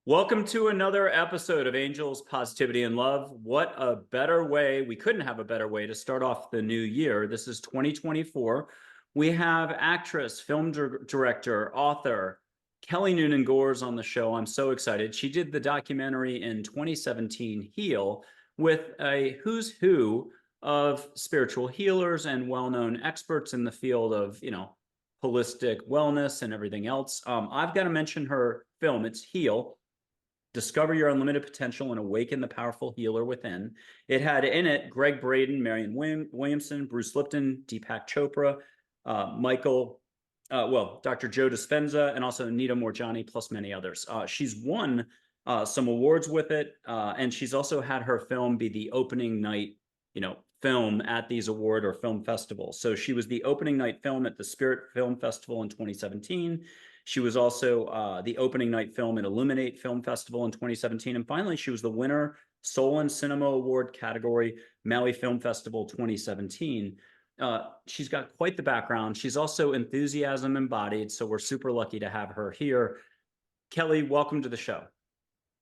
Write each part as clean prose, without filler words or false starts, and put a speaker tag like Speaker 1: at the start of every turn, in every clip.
Speaker 1: Welcome to another episode of Angels, Positivity, and Love. What a better way, we couldn't have a better way to start off the new year. This is 2024. We have actress, film director, author, Kelly Noonan Gores on the show. I'm so excited. She did the documentary in 2017, Heal, with a who's who of spiritual healers and well-known experts in the field of, holistic wellness and everything else. I've got to mention her film. It's Heal. Discover Your Unlimited Potential and Awaken the Powerful Healer Within. It had in it Greg Braden, Marianne Williamson, Bruce Lipton, Deepak Chopra, Dr. Joe Dispenza, and also Nita Morjani, plus many others. She's won some awards with it, and she's also had her film be the opening night, film at these award or film festivals. So she was the opening night film at the Spirit Film Festival in 2017. She was also the opening night film at Illuminate Film Festival in 2017. And finally, she was the winner Solon Cinema Award category, Maui Film Festival 2017. She's got quite the background. She's also enthusiasm embodied. So we're super lucky to have her here. Kelly, welcome to the show.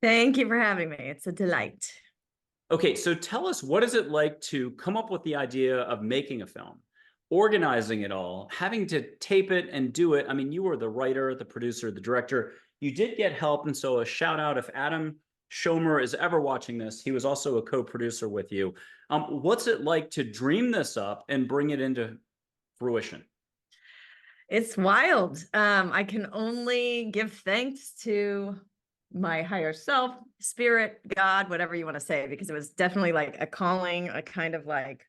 Speaker 2: Thank you for having me. It's a delight.
Speaker 1: Okay, so tell us, what is it like to come up with the idea of making a film? Organizing it all, having to tape it and do it. I mean, you were the writer, the producer, the director. You did get help. And so a shout out if Adam Schomer is ever watching this, he was also a co-producer with you. What's it like to dream this up and bring it into fruition?
Speaker 2: It's wild. I can only give thanks to my higher self, spirit, God, whatever you want to say, because it was definitely like a calling, a kind of like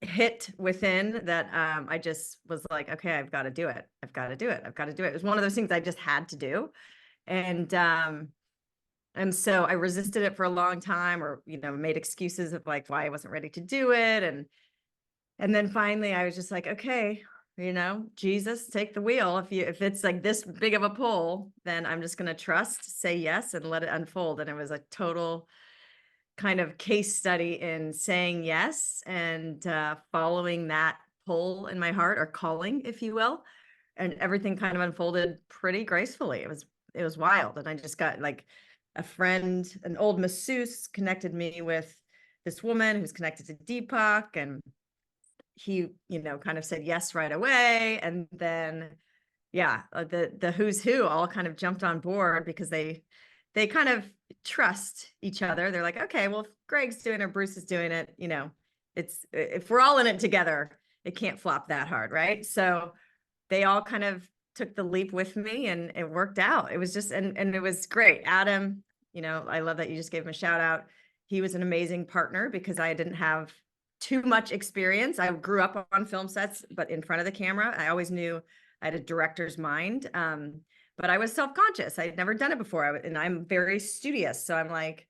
Speaker 2: hit within that I just was like, okay, I've got to do it. I've got to do it. I've got to do it. It was one of those things I just had to do. And so I resisted it for a long time, or, made excuses of like why I wasn't ready to do it. And then finally I was just like, okay, Jesus, take the wheel. If it's like this big of a pull, then I'm just going to trust, say yes, and let it unfold. And it was a total kind of case study in saying yes and following that pull in my heart, or calling, if you will. And everything kind of unfolded pretty gracefully. It was wild. And I just got like a friend, an old masseuse, connected me with this woman who's connected to Deepak, and he, kind of said yes right away. And then, the who's who all kind of jumped on board because they kind of trust each other. They're like, okay, well, if Greg's doing it or Bruce is doing it, it's, if we're all in it together, it can't flop that hard. Right. So they all kind of took the leap with me, and it worked out. It was just, and it was great. Adam, I love that you just gave him a shout out. He was an amazing partner because I didn't have too much experience. I grew up on film sets, but in front of the camera, I always knew I had a director's mind. But I was self-conscious. I had never done it before. And I'm very studious. So I'm like,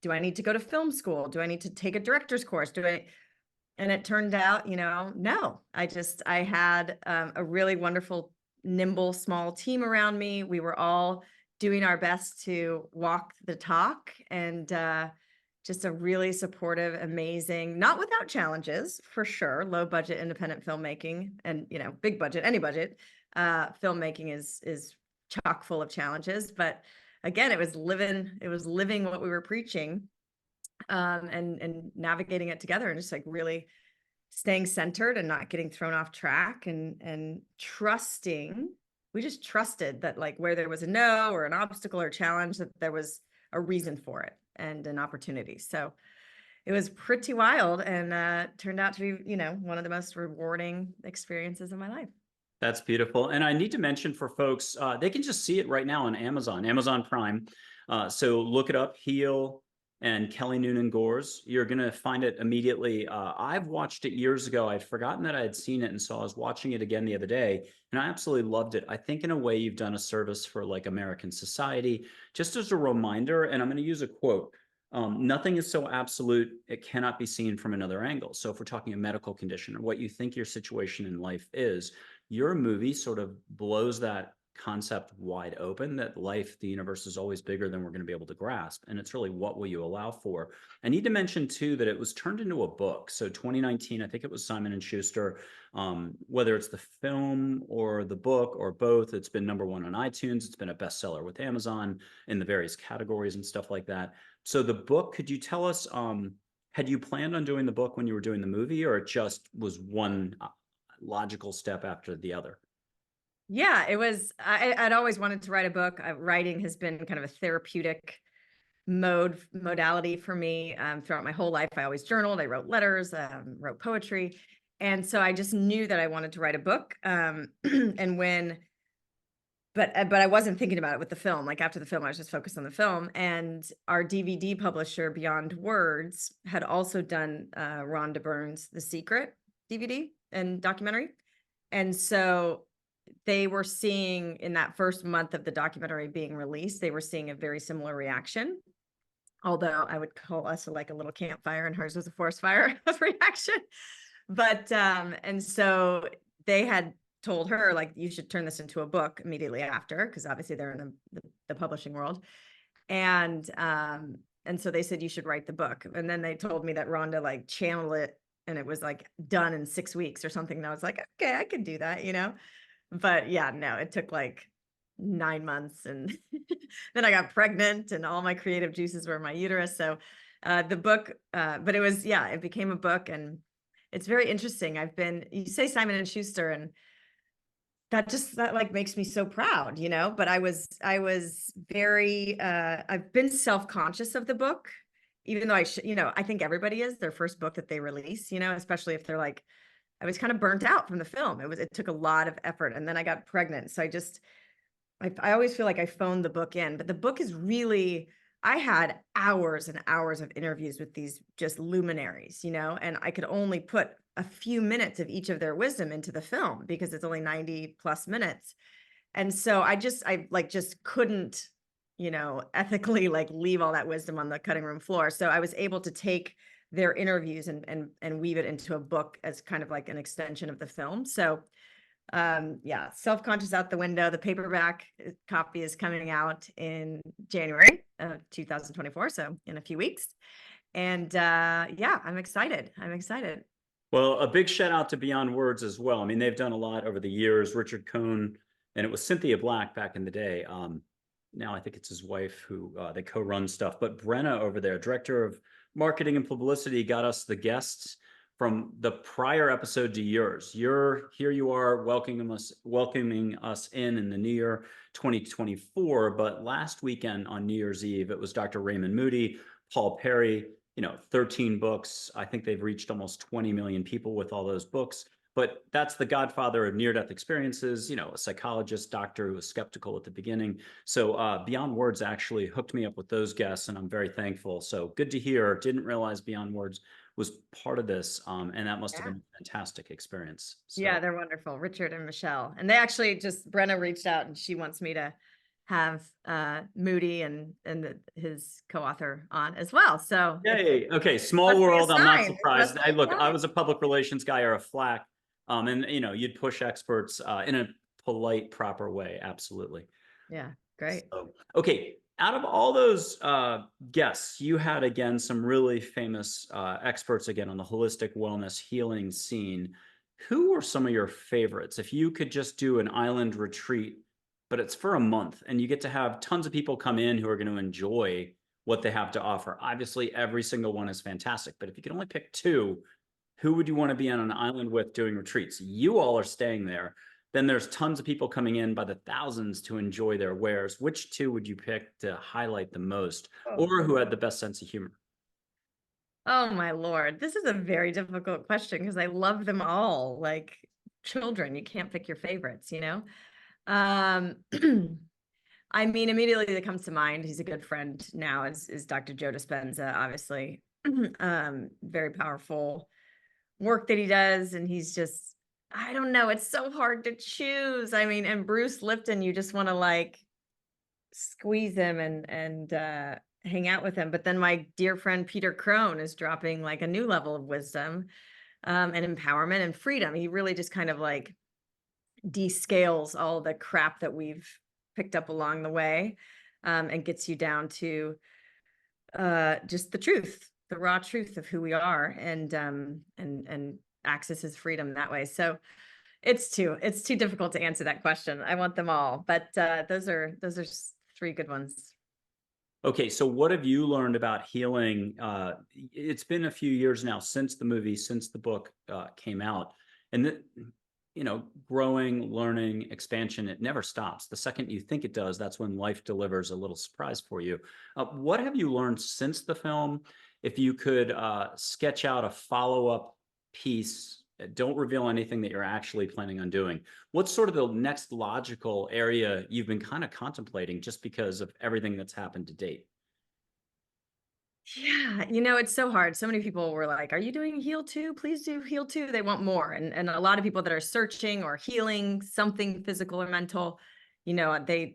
Speaker 2: do I need to go to film school? Do I need to take a director's course? And it turned out, no, I had a really wonderful, nimble, small team around me. We were all doing our best to walk the talk, and just a really supportive, amazing, not without challenges, for sure. Low budget independent filmmaking, and, big budget, any budget, filmmaking is chock full of challenges. But again, it was living what we were preaching, and navigating it together, and just like really staying centered and not getting thrown off track, and trusting. We just trusted that, like, where there was a no or an obstacle or challenge, that there was a reason for it and an opportunity. So it was pretty wild, and turned out to be, one of the most rewarding experiences of my life.
Speaker 1: That's beautiful. And I need to mention for folks, they can just see it right now on Amazon Prime. So look it up, Heal and Kelly Noonan Gores. You're going to find it immediately. I've watched it years ago. I'd forgotten that I had seen it. And so I was watching it again the other day, and I absolutely loved it. I think in a way you've done a service for like American society, just as a reminder. And I'm going to use a quote. Nothing is so absolute, it cannot be seen from another angle. So if we're talking a medical condition or what you think your situation in life is, your movie sort of blows that concept wide open that life, the universe is always bigger than we're going to be able to grasp. And it's really what will you allow for? I need to mention too that it was turned into a book. So 2019, I think it was Simon and Schuster. Whether it's the film or the book or both, it's been #1 on iTunes. It's been a bestseller with Amazon in the various categories and stuff like that. So the book, could you tell us, had you planned on doing the book when you were doing the movie, or it just was one logical step after the other?
Speaker 2: Yeah, it was, I'd always wanted to write a book. Writing has been kind of a therapeutic modality for me throughout my whole life. I always journaled, I wrote letters, wrote poetry. And so I just knew that I wanted to write a book. And when, but I wasn't thinking about it with the film. Like after the film, I was just focused on the film. And our DVD publisher, Beyond Words, had also done Rhonda Byrne's The Secret DVD and documentary. And so they were seeing in that first month of the documentary being released, they were seeing a very similar reaction. Although I would call us like a little campfire and hers was a forest fire of reaction. But, and so they had told her, like, you should turn this into a book immediately after, because obviously they're in the publishing world. And so they said, you should write the book. And then they told me that Rhonda like channeled it and it was like done in 6 weeks or something. And I was like, okay, I could do that, you know? But yeah, no, it took like 9 months. And then I got pregnant and all my creative juices were in my uterus. So the book, but it was, yeah, it became a book. And it's very interesting. You say Simon and Schuster, and that like makes me so proud, you know, but I was very, I've been self-conscious of the book, even though I think everybody is their first book that they release, you know, especially if they're like, I was kind of burnt out from the film. It took a lot of effort, and then I got pregnant. So I always feel like I phoned the book in, but the book is really, I had hours and hours of interviews with these just luminaries, you know, and I could only put a few minutes of each of their wisdom into the film because it's only 90+ minutes. And so I just couldn't, you know, ethically like leave all that wisdom on the cutting room floor. So I was able to take their interviews and weave it into a book as kind of like an extension of the film. So yeah, self-conscious out the window. The paperback copy is coming out in January of 2024, so in a few weeks. And yeah, I'm excited.
Speaker 1: Well, a big shout out to Beyond Words as well. I mean, they've done a lot over the years. Richard Cohn, and it was Cynthia Black back in the day. Now I think it's his wife who they co-run stuff. But Brenna over there, director of marketing and publicity, got us the guests from the prior episode to yours. Here you are welcoming us in the new year 2024. But last weekend on New Year's Eve, it was Dr. Raymond Moody, Paul Perry, 13 books. I think they've reached almost 20 million people with all those books. But that's the godfather of near-death experiences, a psychologist, doctor who was skeptical at the beginning. So Beyond Words actually hooked me up with those guests, and I'm very thankful. So good to hear. Didn't realize Beyond Words was part of this, and that must have been a fantastic experience. So.
Speaker 2: Yeah, they're wonderful, Richard and Michelle. And they actually Brenna reached out, and she wants me to have Moody and his co-author on as well. So
Speaker 1: yay. Okay, small world. I'm not surprised. I was a public relations guy or a flack. And you'd push experts in a polite, proper way. Absolutely.
Speaker 2: Yeah, great.
Speaker 1: So, okay, out of all those guests, you had again some really famous experts again on the holistic wellness healing scene. Who were some of your favorites? If you could just do an island retreat, but it's for a month, and you get to have tons of people come in who are going to enjoy what they have to offer. Obviously, every single one is fantastic, but if you can only pick two, who would you want to be on an island with doing retreats? You all are staying there. Then there's tons of people coming in by the thousands to enjoy their wares. Which two would you pick to highlight the most, or who had the best sense of humor?
Speaker 2: Oh my Lord. This is a very difficult question because I love them all like children. You can't pick your favorites, I mean, immediately that comes to mind, he's a good friend now, is Dr. Joe Dispenza, obviously. Very powerful work that he does, and he's just, I don't know, it's so hard to choose. I mean, and Bruce Lipton, you just want to like squeeze him and hang out with him. But then my dear friend Peter Crone is dropping like a new level of wisdom and empowerment and freedom. He really just kind of like descales all the crap that we've picked up along the way, and gets you down to just the truth, the raw truth of who we are, and accesses freedom that way. So it's too difficult to answer that question. I want them all, but those are three good ones.
Speaker 1: Okay, so what have you learned about healing? It's been a few years now since the movie, since the book came out, and growing, learning, expansion, it never stops. The second you think it does, that's when life delivers a little surprise for you. What have you learned since the film? If you could sketch out a follow-up piece, don't reveal anything that you're actually planning on doing. What's sort of the next logical area you've been kind of contemplating just because of everything that's happened to date?
Speaker 2: Yeah, it's so hard. So many people were like, "Are you doing Heal 2? Please do Heal 2." They want more. And a lot of people that are searching or healing something physical or mental, the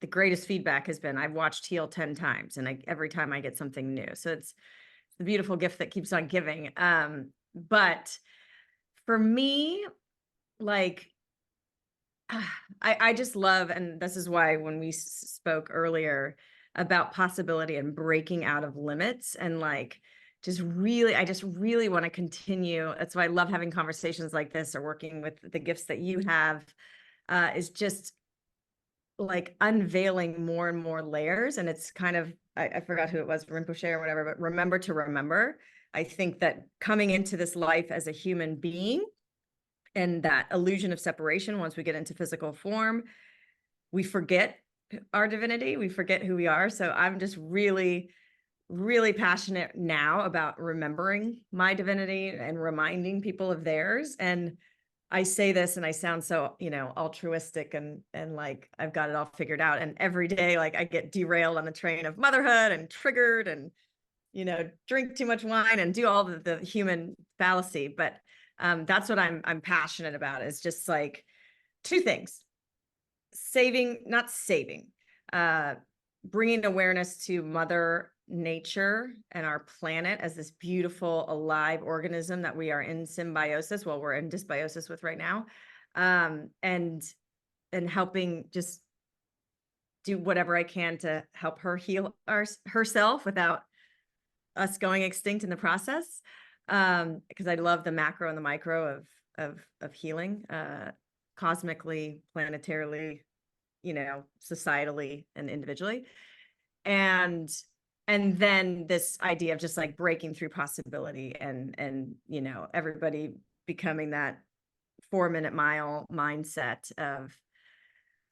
Speaker 2: greatest feedback has been, I've watched Heal 10 times, and every time I get something new. So it's the beautiful gift that keeps on giving. But for me, like, I just love, and this is why when we spoke earlier about possibility and breaking out of limits, and like, I just really want to continue. That's why I love having conversations like this, or working with the gifts that you have, is just like unveiling more and more layers. And it's kind of, I forgot who it was, Rinpoche or whatever, but remember to remember. I think that coming into this life as a human being, and that illusion of separation, once we get into physical form, we forget our divinity, we forget who we are. So I'm just really, really passionate now about remembering my divinity and reminding people of theirs. And I say this and I sound so, altruistic and like I've got it all figured out. And every day, like, I get derailed on the train of motherhood and triggered, and drink too much wine and do all the human fallacy. But that's what I'm passionate about, is just like two things: not saving, bringing awareness to Mother Nature and our planet as this beautiful, alive organism that we are in symbiosis, well, we're in dysbiosis with right now, and helping just do whatever I can to help her heal herself without us going extinct in the process. Because I love the macro and the micro of healing, cosmically, planetarily, societally and individually. And then this idea of just like breaking through possibility, and everybody becoming that 4-minute mile mindset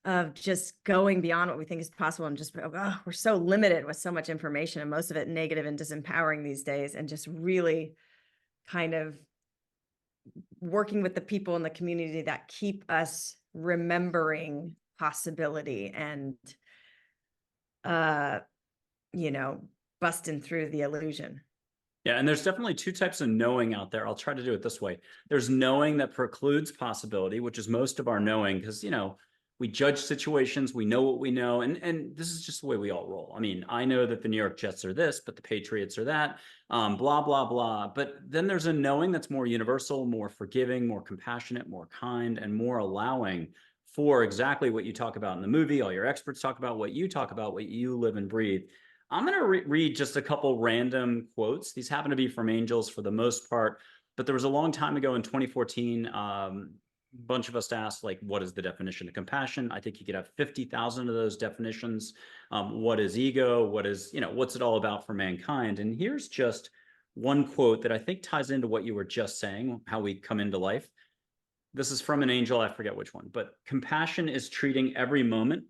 Speaker 2: of just going beyond what we think is possible, and just, we're so limited with so much information, and most of it negative and disempowering these days, and just really kind of working with the people in the community that keep us remembering possibility, and busting through the illusion.
Speaker 1: Yeah, and there's definitely two types of knowing out there. I'll try to do it this way. There's knowing that precludes possibility, which is most of our knowing, because we judge situations, we know what we know, and this is just the way we all roll. I mean, I know that the New York Jets are this, but the Patriots are that, blah, blah, blah. But then there's a knowing that's more universal, more forgiving, more compassionate, more kind, and more allowing for exactly what you talk about in the movie. All your experts talk about what you talk about, what you live and breathe. I'm going to read just a couple random quotes. These happen to be from angels for the most part, but there was a long time ago in 2014, bunch of us asked, like, what is the definition of compassion? I think you could have 50,000 of those definitions. What is ego? What's it all about for mankind? And here's just one quote that I think ties into what you were just saying, how we come into life. This is from an angel, I forget which one, but compassion is treating every moment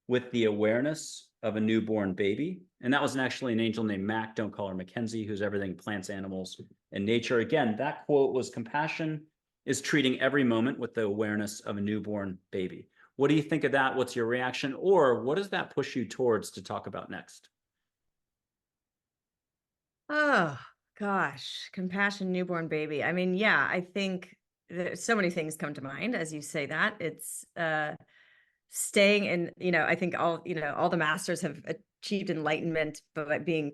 Speaker 1: with the awareness of a newborn baby. And that was actually an angel named Mac, don't call her Mackenzie, who's everything plants, animals, and nature. Again, that quote was, compassion is treating every moment with the awareness of a newborn baby. What do you think of that? What's your reaction? Or what does that push you towards to talk about next?
Speaker 2: Oh, gosh. Compassion, newborn baby. I mean, yeah, I think there's so many things come to mind as you say that. It's staying in, I think all the masters have achieved enlightenment by being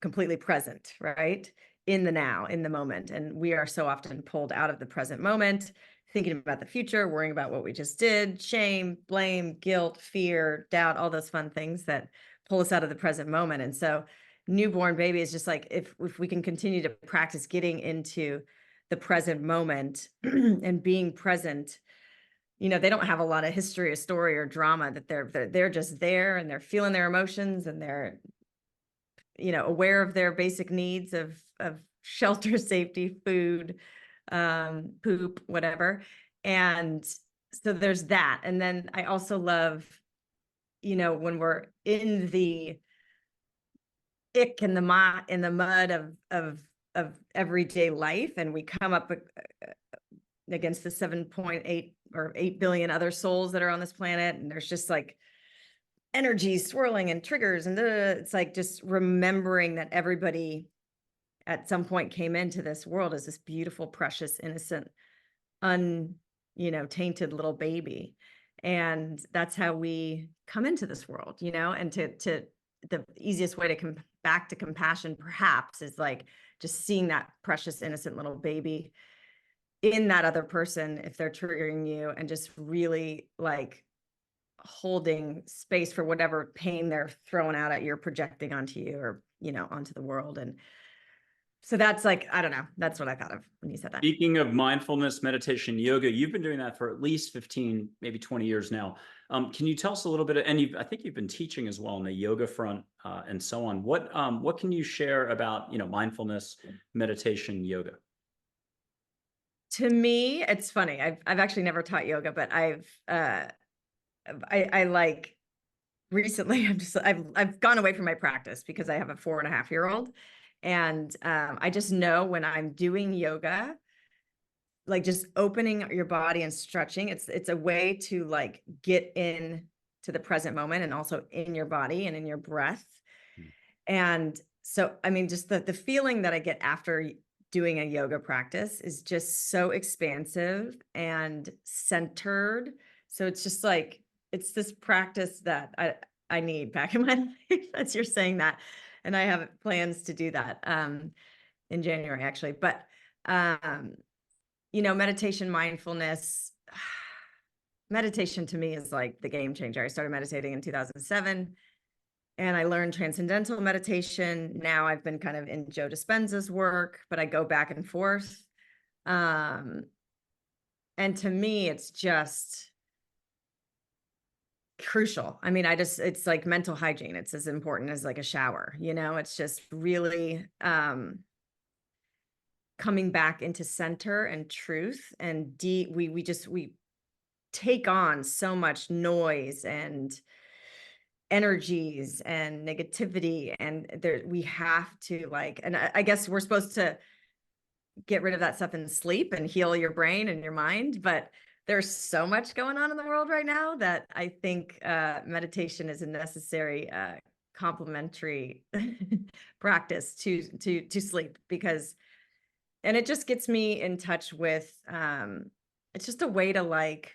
Speaker 2: completely present, right? In the now, in the moment. And we are so often pulled out of the present moment, thinking about the future, worrying about what we just did, shame, blame, guilt, fear, doubt, all those fun things that pull us out of the present moment. And so newborn baby is just like, if we can continue to practice getting into the present moment and being present, they don't have a lot of history or story or drama, that they're just there, and they're feeling their emotions, and they're, aware of their basic needs of shelter, safety, food, poop, whatever. And so there's that. And then I also love, when we're in the ick and the mud of everyday life, and we come up against the 7.8 or 8 billion other souls that are on this planet, and there's just like energy swirling and triggers, and it's like just remembering that everybody at some point came into this world as this beautiful, precious, innocent, tainted little baby. And that's how we come into this world, and to the easiest way to come back to compassion perhaps is like just seeing that precious, innocent little baby in that other person if they're triggering you, and just really like holding space for whatever pain they're throwing out at you, or projecting onto you, or onto the world. And so that's like, I don't know, that's what I thought of when you said that.
Speaker 1: Speaking of mindfulness, meditation, yoga, you've been doing that for at least 15, maybe 20 years now. Can you tell us a little bit, and I think you've been teaching as well on the yoga front, and so on. What can you share about, mindfulness, meditation, yoga?
Speaker 2: To me, it's funny. I've actually never taught yoga, but I like recently I've gone away from my practice because I have a 4.5-year-old. And I just know when I'm doing yoga, like just opening your body and stretching, it's a way to like get in to the present moment, and also in your body and in your breath. And so, I mean, just the feeling that I get after doing a yoga practice is just so expansive and centered. So it's just like, it's this practice that I need back in my life, as you're saying that. And I have plans to do that in January, actually. But, meditation, mindfulness, meditation to me is like the game changer. I started meditating in 2007, and I learned transcendental meditation. Now I've been kind of in Joe Dispenza's work, but I go back and forth. And to me, it's just crucial. I mean, it's like mental hygiene. It's as important as like a shower, it's just really coming back into center and truth. And we take on so much noise and energies and negativity, and we have to like, and I guess we're supposed to get rid of that stuff in sleep and heal your brain and your mind, but there's so much going on in the world right now that I think meditation is a necessary complementary practice to sleep, because, and it just gets me in touch with it's just a way to like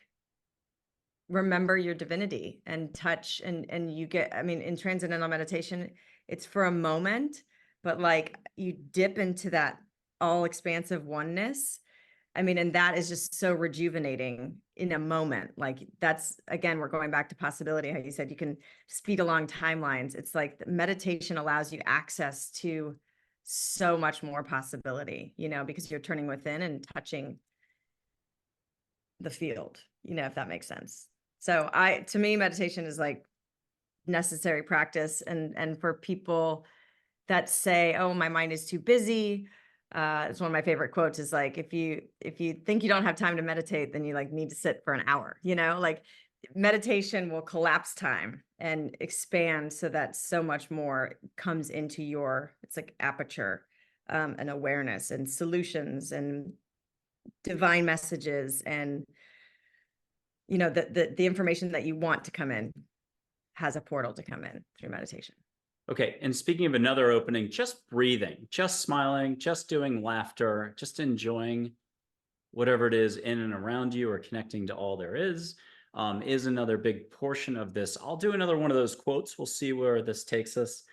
Speaker 2: remember your divinity and touch, and you get, I mean, in transcendental meditation, it's for a moment, but like you dip into that all expansive oneness. I mean, and that is just so rejuvenating in a moment. Like that's, again, we're going back to possibility, how you said you can speed along timelines. It's like the meditation allows you access to so much more possibility, because you're turning within and touching the field, if that makes sense. So to me, meditation is like necessary practice. And for people that say, oh, my mind is too busy, it's one of my favorite quotes is like, if you think you don't have time to meditate, then you like need to sit for an hour, like meditation will collapse time and expand so that so much more comes into it's like aperture, and awareness and solutions and divine messages, and the information that you want to come in has a portal to come in through meditation.
Speaker 1: Okay. And speaking of another opening, just breathing, just smiling, just doing laughter, just enjoying whatever it is in and around you, or connecting to all there is another big portion of this. I'll do another one of those quotes. We'll see where this takes us.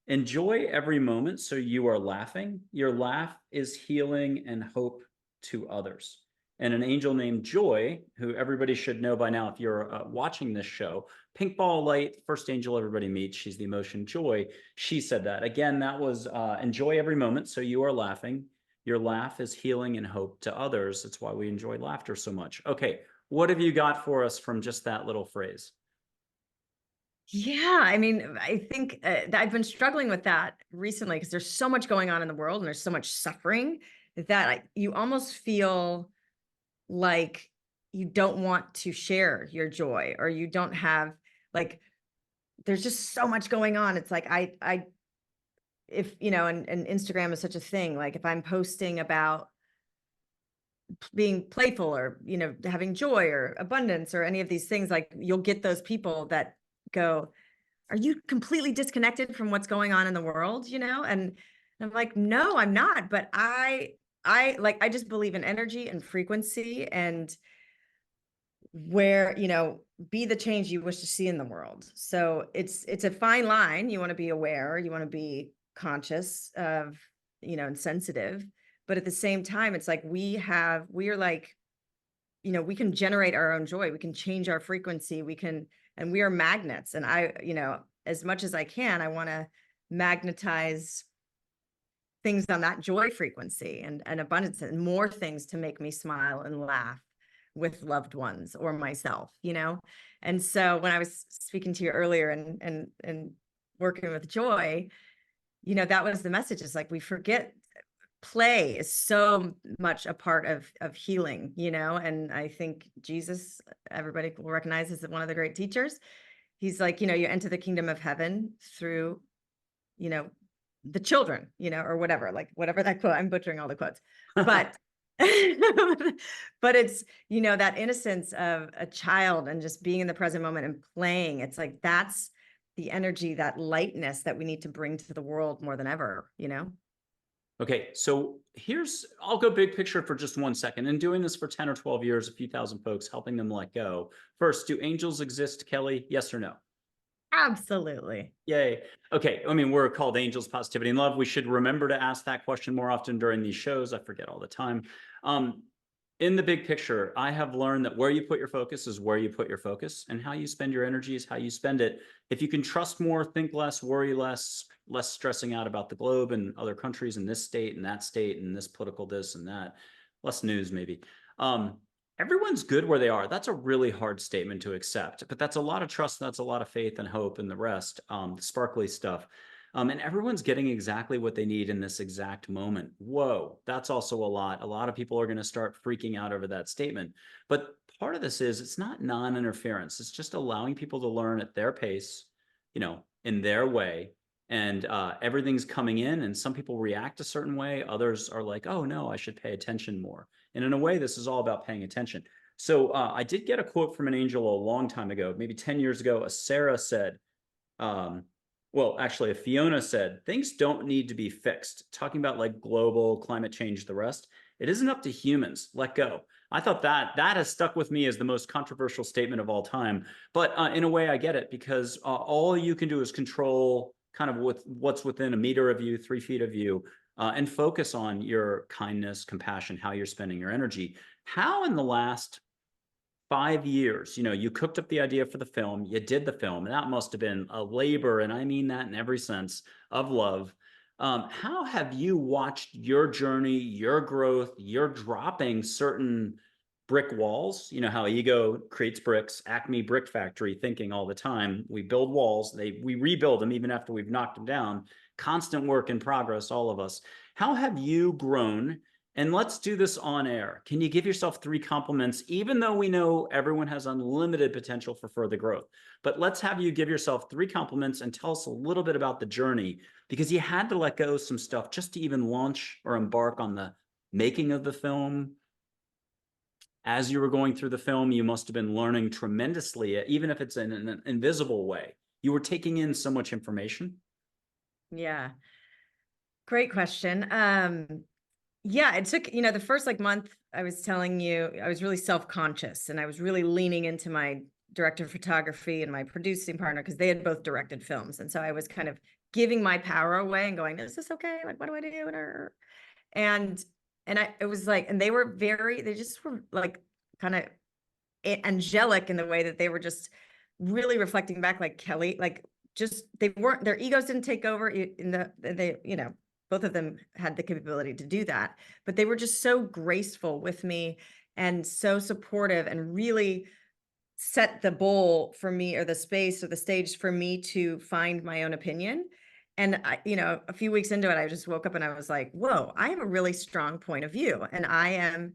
Speaker 1: Enjoy every moment so you are laughing. Your laugh is healing and hope to others. and an angel named Joy, who everybody should know by now if you're watching this show. Pink ball light, first angel everybody meets. She's the emotion joy. She said that. Again, that was enjoy every moment. So you are laughing. Your laugh is healing and hope to others. That's why we enjoy laughter so much. Okay, what have you got for us from just that little phrase?
Speaker 2: Yeah, I mean, I think I've been struggling with that recently because there's so much going on in the world and there's so much suffering that you almost feel like you don't want to share your joy, or you don't have, like, there's just so much going on. It's like if, and Instagram is such a thing. Like if I'm posting about being playful, or, having joy or abundance or any of these things, like you'll get those people that go, are you completely disconnected from what's going on in the world? And I'm like, no, I'm not. But I just believe in energy and frequency, and where, be the change you wish to see in the world. So it's a fine line. You want to be aware, you want to be conscious of, and sensitive. But at the same time, it's like we are like, we can generate our own joy. We can change our frequency. And we are magnets. And as much as I can, I want to magnetize things on that joy frequency, and abundance, and more things to make me smile and laugh with loved ones or myself. And so when I was speaking to you earlier and working with joy, that was the message. Is like, we forget play is so much a part of healing, and I think Jesus, everybody will recognize, is one of the great teachers. He's like, you enter the kingdom of heaven through, the children, or whatever, like whatever that quote, I'm butchering all the quotes, but but it's, that innocence of a child and just being in the present moment and playing. It's like, that's the energy, that lightness that we need to bring to the world more than ever.
Speaker 1: Okay, so I'll go big picture for just 1 second. In doing this for 10 or 12 years, a few thousand folks, helping them let go. First, do angels exist, Kelly? Yes or no?
Speaker 2: Absolutely.
Speaker 1: Yay. Okay. I mean, we're called Angels, Positivity, and Love. We should remember to ask that question more often during these shows. I forget all the time. In the big picture, I have learned that where you put your focus is where you put your focus, and how you spend your energy is how you spend it. If you can trust more, think less, worry less, less stressing out about the globe and other countries and this state and this political this and that, less news maybe. Everyone's good where they are. That's a really hard statement to accept, but that's a lot of trust. That's a lot of faith and hope and the rest, the sparkly stuff. And everyone's getting exactly what they need in this exact moment. Whoa, that's also a lot. A lot of people are going to start freaking out over that statement. But part of this is, it's not non-interference. It's just allowing people to learn at their pace, in their way. And everything's coming in, and some people react a certain way. Others are like, oh no, I should pay attention more. And in a way, this is all about paying attention. So I did get a quote from an angel a long time ago, maybe 10 years ago. A Sarah said, well, actually, a Fiona said, things don't need to be fixed. Talking about like global climate change, the rest. It isn't up to humans. Let go. I thought that has stuck with me as the most controversial statement of all time. But in a way, I get it, because all you can do is control kind of what's within a meter of you, 3 feet of you, and focus on your kindness, compassion, how you're spending your energy. How in the last 5 years, you cooked up the idea for the film, you did the film, and that must have been a labor, and I mean that in every sense, of love. How have you watched your journey, your growth, your dropping certain brick walls? You know how ego creates bricks, Acme Brick Factory thinking all the time. We build walls, we rebuild them even after we've knocked them down. Constant work in progress, all of us. How have you grown? And let's do this on air. Can you give yourself 3 compliments, even though we know everyone has unlimited potential for further growth? But let's have you give yourself 3 compliments and tell us a little bit about the journey, because you had to let go of some stuff just to even launch or embark on the making of the film. As you were going through the film, you must have been learning tremendously, even if it's in an invisible way. You were taking in so much information.
Speaker 2: Yeah. Great question. Yeah, it took, the first month, I was telling you, I was really self-conscious, and I was really leaning into my director of photography and my producing partner, because they had both directed films. And so I was kind of giving my power away and going, is this okay? Like, what do I do? And And it was like, and they just were like kind of angelic in the way that they were just really reflecting back, like Kelly, like just, they weren't, their egos didn't take over they, both of them had the capability to do that, but they were just so graceful with me and so supportive and really set the bowl for me, or the space or the stage for me to find my own opinion. And I, a few weeks into it, I just woke up and I was like, whoa, I have a really strong point of view, and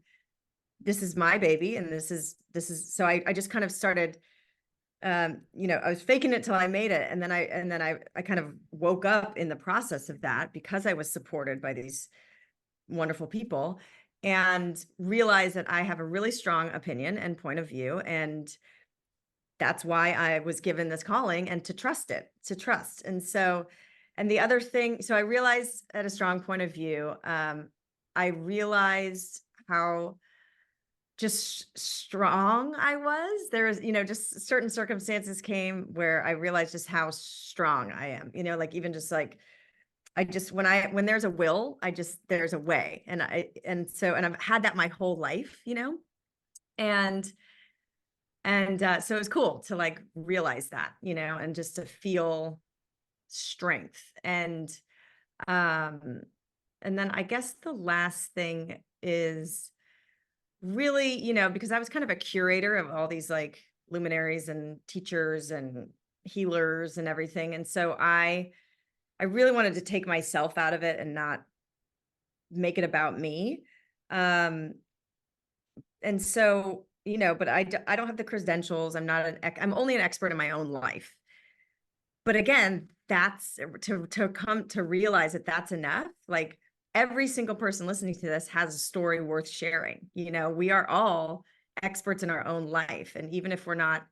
Speaker 2: this is my baby. And so I just kind of started, I was faking it till I made it. And then I kind of woke up in the process of that, because I was supported by these wonderful people, and realized that I have a really strong opinion and point of view. And that's why I was given this calling, and to trust. And so, and the other thing, so I realized at a strong point of view, I realized how just strong I was. There was, just certain circumstances came where I realized just how strong I am, like even just like, when there's a will, there's a way. And I've had that my whole life, and so it was cool to like realize that, and just to feel strength. And then I guess the last thing is really, because I was kind of a curator of all these like luminaries and teachers and healers and everything. And so I really wanted to take myself out of it and not make it about me. And so, but I don't have the credentials. I'm only an expert in my own life. But again, that's to come to realize that that's enough. Like, every single person listening to this has a story worth sharing. We are all experts in our own life. And even if we're not,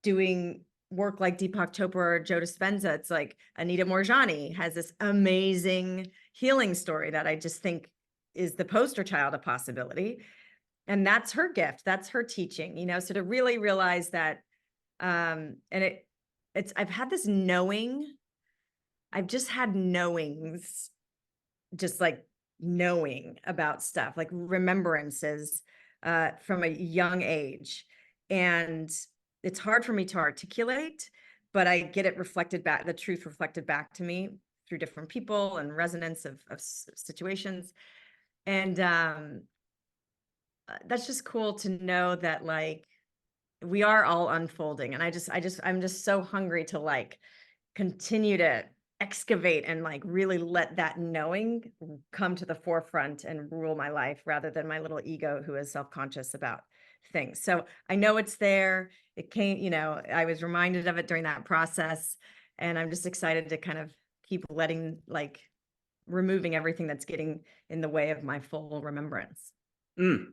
Speaker 2: doing work like Deepak Chopra or Joe Dispenza, it's like Anita Moorjani has this amazing healing story that I just think is the poster child of possibility. And that's her gift. That's her teaching, so to really realize that, and I've had this knowing, I've just had knowings, just like knowing about stuff, like remembrances from a young age. And it's hard for me to articulate, but I get it reflected back, the truth reflected back to me through different people and resonance of situations. And that's just cool to know that, like, we are all unfolding. And I'm just so hungry to like continue to excavate and like really let that knowing come to the forefront and rule my life, rather than my little ego who is self-conscious about things. So I know it's there. It came, I was reminded of it during that process, and I'm just excited to kind of keep removing everything that's getting in the way of my full remembrance.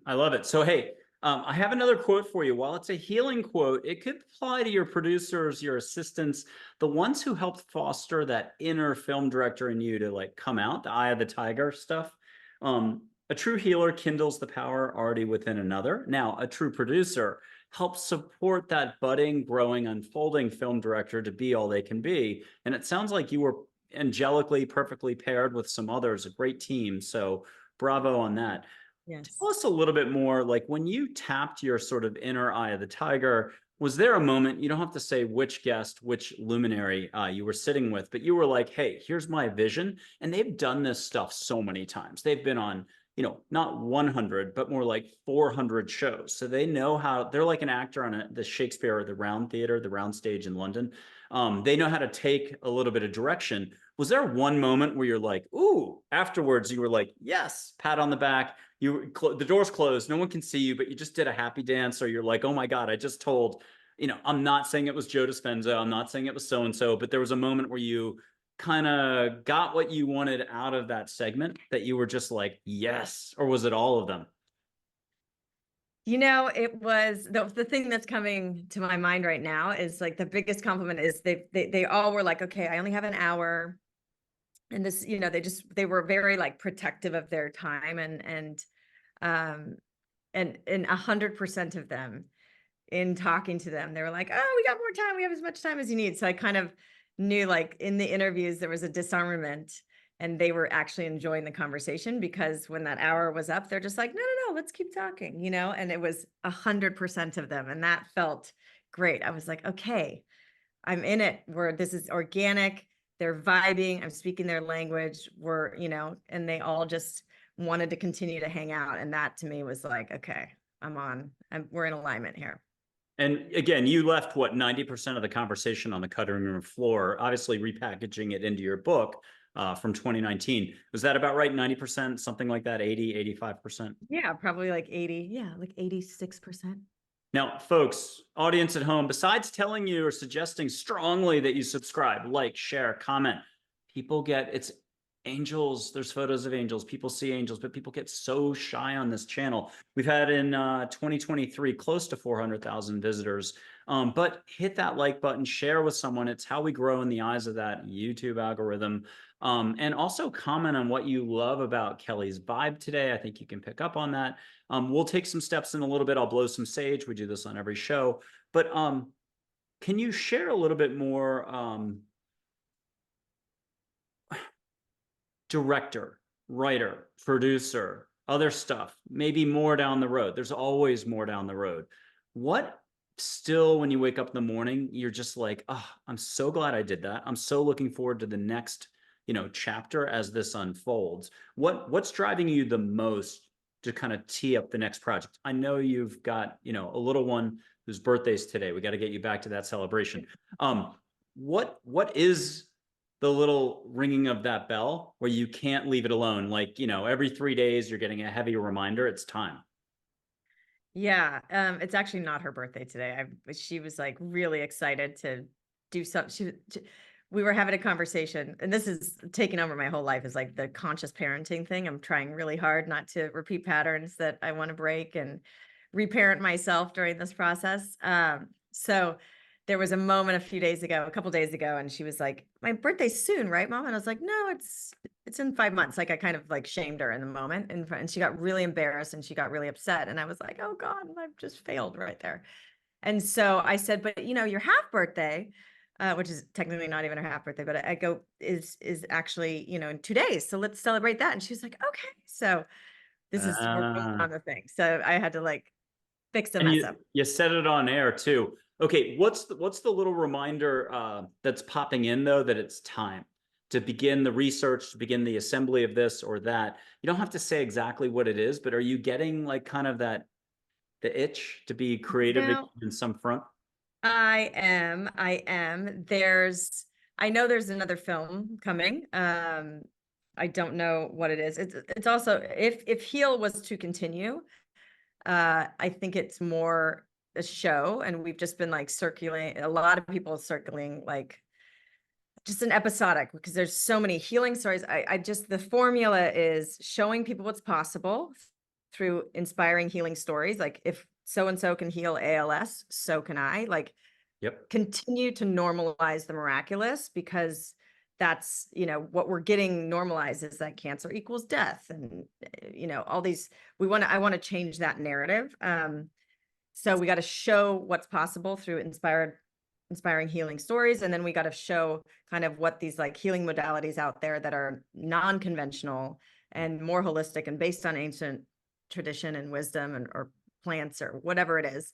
Speaker 1: I love it. So, hey, I have another quote for you. While it's a healing quote, it could apply to your producers, your assistants, the ones who helped foster that inner film director in you to like come out, the eye of the tiger stuff. A true healer kindles the power already within another. Now, a true producer helps support that budding, growing, unfolding film director to be all they can be. And it sounds like you were angelically, perfectly paired with some others, a great team. So bravo on that.
Speaker 2: Yes.
Speaker 1: Tell us a little bit more, like when you tapped your sort of inner eye of the tiger, was there a moment, you don't have to say which guest, which luminary you were sitting with, but you were like, hey, here's my vision. And they've done this stuff so many times. They've been on, not 100, but more like 400 shows. So they know how, they're like an actor on the Shakespeare or the Round Theatre, the Round Stage in London. They know how to take a little bit of direction. Was there one moment where you're like, ooh, afterwards you were like, yes, pat on the back, the door's closed, no one can see you, but you just did a happy dance, or you're like, oh my God, I just told, I'm not saying it was Joe Dispenza, I'm not saying it was so-and-so, but there was a moment where you kind of got what you wanted out of that segment that you were just like, yes, or was it all of them?
Speaker 2: It was the thing that's coming to my mind right now is like the biggest compliment is they all were like, okay, I only have an hour. And this, they were very like protective of their time, and 100% of them, in talking to them, they were like, oh, we got more time. We have as much time as you need. So I kind of knew, like, in the interviews, there was a disarmament, And they were actually enjoying the conversation, because when that hour was up, they're just like, no, no, no, let's keep talking, you know? And it was 100% of them. And that felt great. I was like, okay, I'm in it, where this is organic. They're vibing. I'm speaking their language. We're, you know, and they all just wanted to continue to hang out. And that to me was like, okay, we're in alignment here.
Speaker 1: And again, you left what, 90% of the conversation on the cutting room floor, obviously repackaging it into your book from 2019. Was that about right? 90%, something like that, 80, 85%?
Speaker 2: Yeah, probably like 80. Yeah, like 86%.
Speaker 1: Now, folks, audience at home, besides telling you or suggesting strongly that you subscribe, like, share, comment, people get, it's angels. There's photos of angels. People see angels, but people get so shy on this channel. We've had in 2023 close to 400,000 visitors. But hit that like button, share with someone. It's how we grow in the eyes of that YouTube algorithm. And also comment on what you love about Kelly's vibe today. I think you can pick up on that. We'll take some steps in a little bit. I'll blow some sage. We do this on every show. But can you share a little bit more director, writer, producer, other stuff, maybe more down the road? There's always more down the road. What still, when you wake up in the morning, you're just like, oh, I'm so glad I did that. I'm so looking forward to the next, you know, chapter as this unfolds. What's driving you the most to kind of tee up the next project? I know you've got, you know, a little one whose birthday's today. We got to get you back to that celebration. What is the little ringing of that bell where you can't leave it alone? Like, you know, every 3 days you're getting a heavy reminder, it's time.
Speaker 2: Yeah, it's actually not her birthday today. She was like really excited to do something. We were having a conversation, and this is taking over my whole life, is like the conscious parenting thing. I'm trying really hard not to repeat patterns that I want to break, and reparent myself during this process. So there was a moment a couple days ago, and she was like, "My birthday's soon, right, Mom?" And I was like, "No, it's in 5 months." Like, I kind of like shamed her in the moment, and she got really embarrassed, and she got really upset. And I was like, "Oh God, I've just failed right there." And so I said, "But you know, your half birthday, which is technically not even her half birthday, but I go is actually, you know, in 2 days. So let's celebrate that." And she was like, "Okay." So we're both on the thing. So I had to like fix the
Speaker 1: And
Speaker 2: mess up.
Speaker 1: you said it on air too. Okay, what's the little reminder that's popping in though, that it's time to begin the research, to begin the assembly of this or that? You don't have to say exactly what it is, but are you getting like kind of the itch to be creative in some front?
Speaker 2: I am. I know there's another film coming. I don't know what it is. It's also, if Heal was to continue, I think it's more a show, and we've just been like circulating, a lot of people circling like just an episodic, because there's so many healing stories. I just, the formula is showing people what's possible through inspiring healing stories. Like, if so and so can heal ALS, so can I. Like,
Speaker 1: Yep.
Speaker 2: continue to normalize the miraculous, because that's, you know, what we're getting normalized is that cancer equals death, and you know, all these, I want to change that narrative. So we got to show what's possible through inspiring healing stories, and then we got to show kind of what these like healing modalities out there that are non-conventional and more holistic and based on ancient tradition and wisdom, and or plants or whatever it is,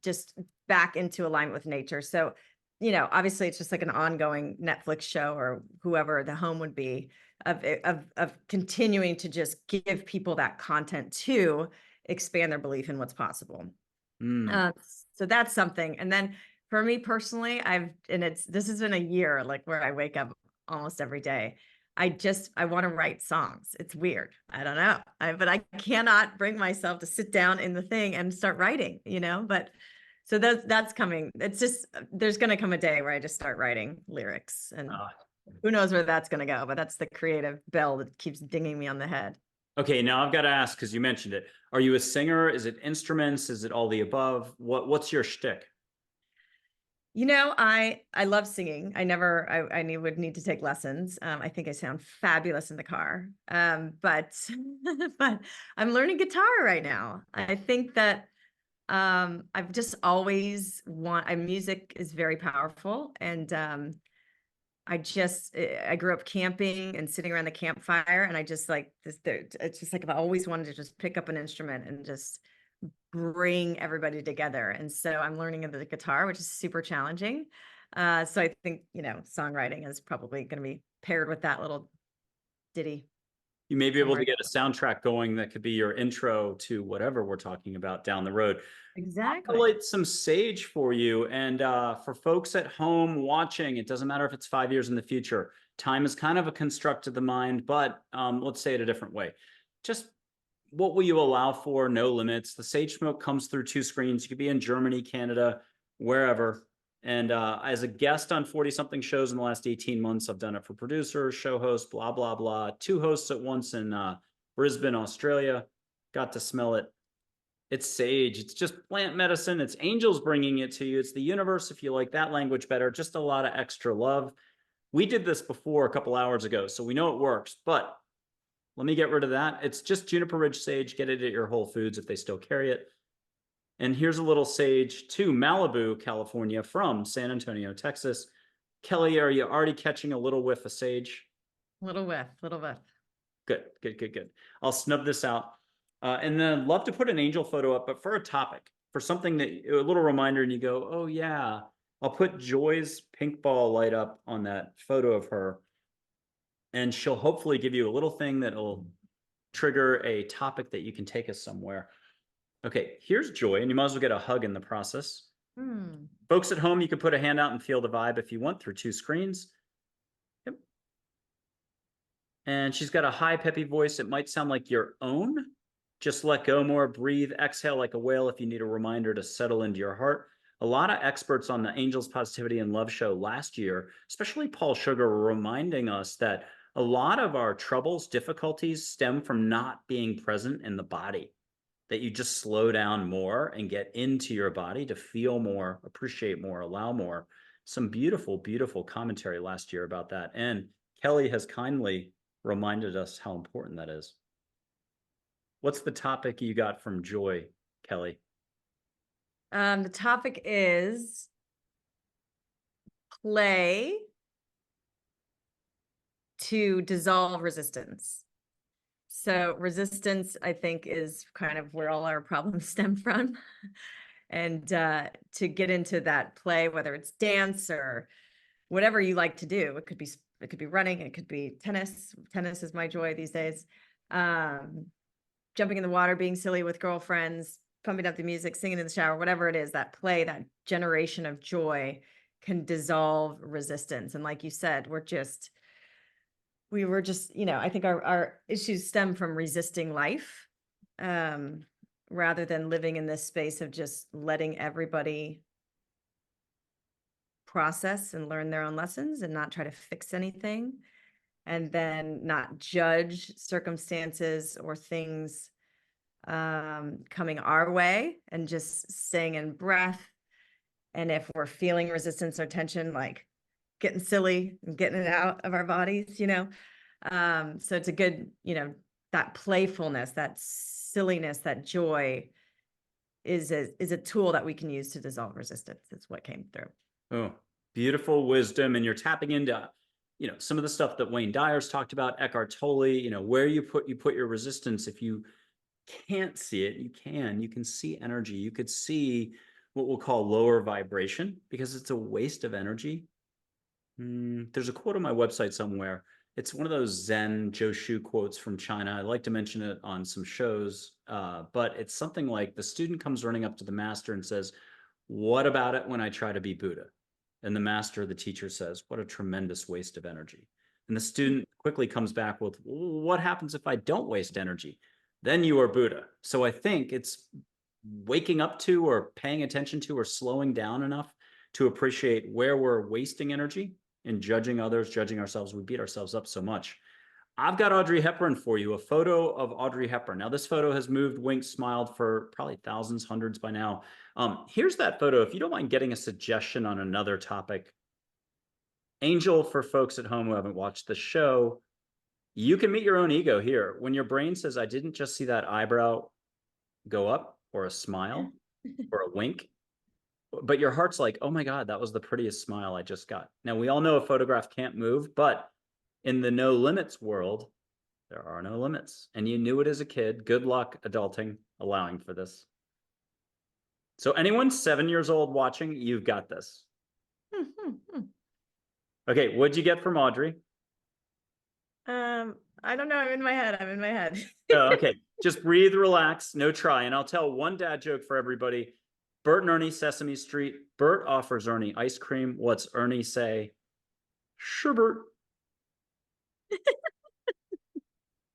Speaker 2: just back into alignment with nature. So, you know, obviously it's just like an ongoing Netflix show, or whoever the home would be, of continuing to just give people that content to expand their belief in what's possible. So that's something. And then for me personally, this has been a year, like, where I wake up almost every day. I want to write songs. It's weird. I don't know. But I cannot bring myself to sit down in the thing and start writing, you know, but so that's coming. It's just, there's going to come a day where I just start writing lyrics, and who knows where that's going to go, but that's the creative bell that keeps dinging me on the head.
Speaker 1: Okay, now I've got to ask, because you mentioned it. Are you a singer? Is it instruments? Is it all the above? What's your shtick?
Speaker 2: You know, I love singing. I would need to take lessons. I think I sound fabulous in the car. But but I'm learning guitar right now. I think that I've just always music is very powerful, and I grew up camping and sitting around the campfire, and I just like this, it's just like I've always wanted to just pick up an instrument and just bring everybody together. And so I'm learning the guitar, which is super challenging. So I think, songwriting is probably going to be paired with that little ditty.
Speaker 1: You may be able to
Speaker 2: somewhere.
Speaker 1: get a soundtrack going that could be your intro to whatever we're talking about down the road.
Speaker 2: Exactly.
Speaker 1: I'll light some sage for you. And for folks at home watching, it doesn't matter if it's 5 years in the future. Time is kind of a construct of the mind, but let's say it a different way. Just what will you allow for? No limits. The sage smoke comes through 2 screens. You could be in Germany, Canada, wherever. And as a guest on 40 something shows in the last 18 months, I've done it for producers, show hosts, blah, blah, blah. 2 hosts at once in Brisbane, Australia. Got to smell it. It's sage. It's just plant medicine. It's angels bringing it to you. It's the universe, if you like that language better. Just a lot of extra love. We did this before a couple hours ago, so we know it works. But let me get rid of that. It's just Juniper Ridge sage. Get it at your Whole Foods if they still carry it. And here's a little sage to Malibu, California from San Antonio, Texas. Kelly, are you already catching a little whiff of sage?
Speaker 2: Little whiff, little whiff.
Speaker 1: Good, good, good, good. I'll snub this out. And then I'd love to put an angel photo up, but for a topic, for something that a little reminder, and you go, oh yeah, I'll put Joy's pink ball light up on that photo of her. And she'll hopefully give you a little thing that'll trigger a topic that you can take us somewhere. Okay, here's Joy, and you might as well get a hug in the process. Folks at home, you can put a hand out and feel the vibe if you want through 2 screens. Yep. And she's got a high, peppy voice. It might sound like your own. Just let go more, breathe, exhale like a whale if you need a reminder to settle into your heart. A lot of experts on the Angels Positivity and Love show last year, especially Paul Sugar, were reminding us that a lot of our troubles, difficulties stem from not being present in the body. That you just slow down more and get into your body to feel more, appreciate more, allow more. Some beautiful, beautiful commentary last year about that. And Kelly has kindly reminded us how important that is. What's the topic you got from Joy, Kelly?
Speaker 2: The topic is play to dissolve resistance. So resistance, I think, is kind of where all our problems stem from. And to get into that play, whether it's dance or whatever you like to do, it could be running, it could be tennis. Tennis is my joy these days. Jumping in the water, being silly with girlfriends, pumping up the music, singing in the shower, whatever it is, that play, that generation of joy can dissolve resistance. And like you said, we were just, I think our issues stem from resisting life, rather than living in this space of just letting everybody process and learn their own lessons and not try to fix anything, and then not judge circumstances or things coming our way, and just staying in breath. And if we're feeling resistance or tension, like getting silly and getting it out of our bodies, so it's a good, that playfulness, that silliness, that joy is a tool that we can use to dissolve resistance. It's what came through.
Speaker 1: Oh, beautiful wisdom. And you're tapping into, some of the stuff that Wayne Dyer's talked about, Eckhart Tolle, where you put your resistance. If you can't see it, you can see energy. You could see what we'll call lower vibration, because it's a waste of energy. There's a quote on my website somewhere. It's one of those Zen Joshu quotes from China. I like to mention it on some shows, but it's something like, the student comes running up to the master and says, what about it when I try to be Buddha? And the master, the teacher, says, what a tremendous waste of energy. And the student quickly comes back with, what happens if I don't waste energy? Then you are Buddha. So I think it's waking up to, or paying attention to, or slowing down enough to appreciate where we're wasting energy and judging others, judging ourselves. We beat ourselves up so much. I've got Audrey Hepburn for you, a photo of Audrey Hepburn. Now, this photo has moved, winked, smiled for probably thousands, hundreds by now. Here's that photo. If you don't mind getting a suggestion on another topic. Angel, for folks at home who haven't watched the show, you can meet your own ego here. When your brain says, I didn't just see that eyebrow go up, or a smile, or a wink, but your heart's like, oh my God, that was the prettiest smile I just got. Now, we all know a photograph can't move, but in the no limits world, there are no limits. And you knew it as a kid. Good luck adulting, allowing for this. So anyone 7 years old watching, you've got this. Okay, what'd you get from Audrey?
Speaker 2: I don't know. I'm in my head. I'm in my head.
Speaker 1: Oh, okay, just breathe, relax, no try. And I'll tell one dad joke for everybody. Bert and Ernie, Sesame Street. Bert offers Ernie ice cream. What's Ernie say? Sure, Bert.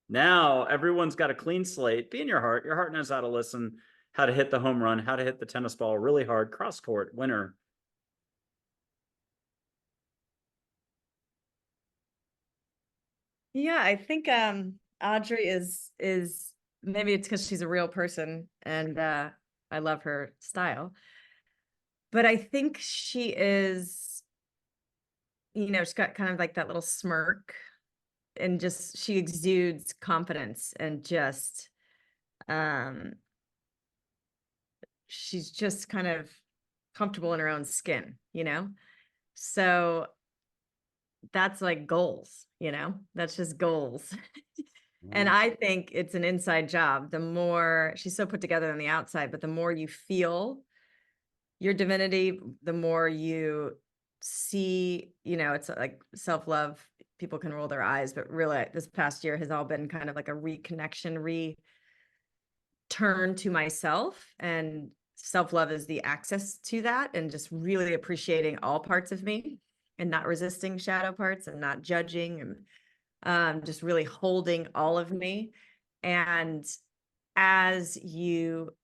Speaker 1: Now everyone's got a clean slate. Be in your heart. Your heart knows how to listen, how to hit the home run, how to hit the tennis ball really hard, cross court, winner.
Speaker 2: Yeah, I think Audrey is maybe it's because she's a real person and I love her style. But I think she is, she's got kind of like that little smirk and just she exudes confidence and just um she's just kind of comfortable in her own skin, So that's like goals, that's just goals. And I think it's an inside job. The more she's so put together on the outside, but the more you feel your divinity, the more you see, it's like self-love. People can roll their eyes, but really this past year has all been kind of like a reconnection, return to myself, and self-love is the access to that, and just really appreciating all parts of me and not resisting shadow parts and not judging, and just really holding all of me. And as you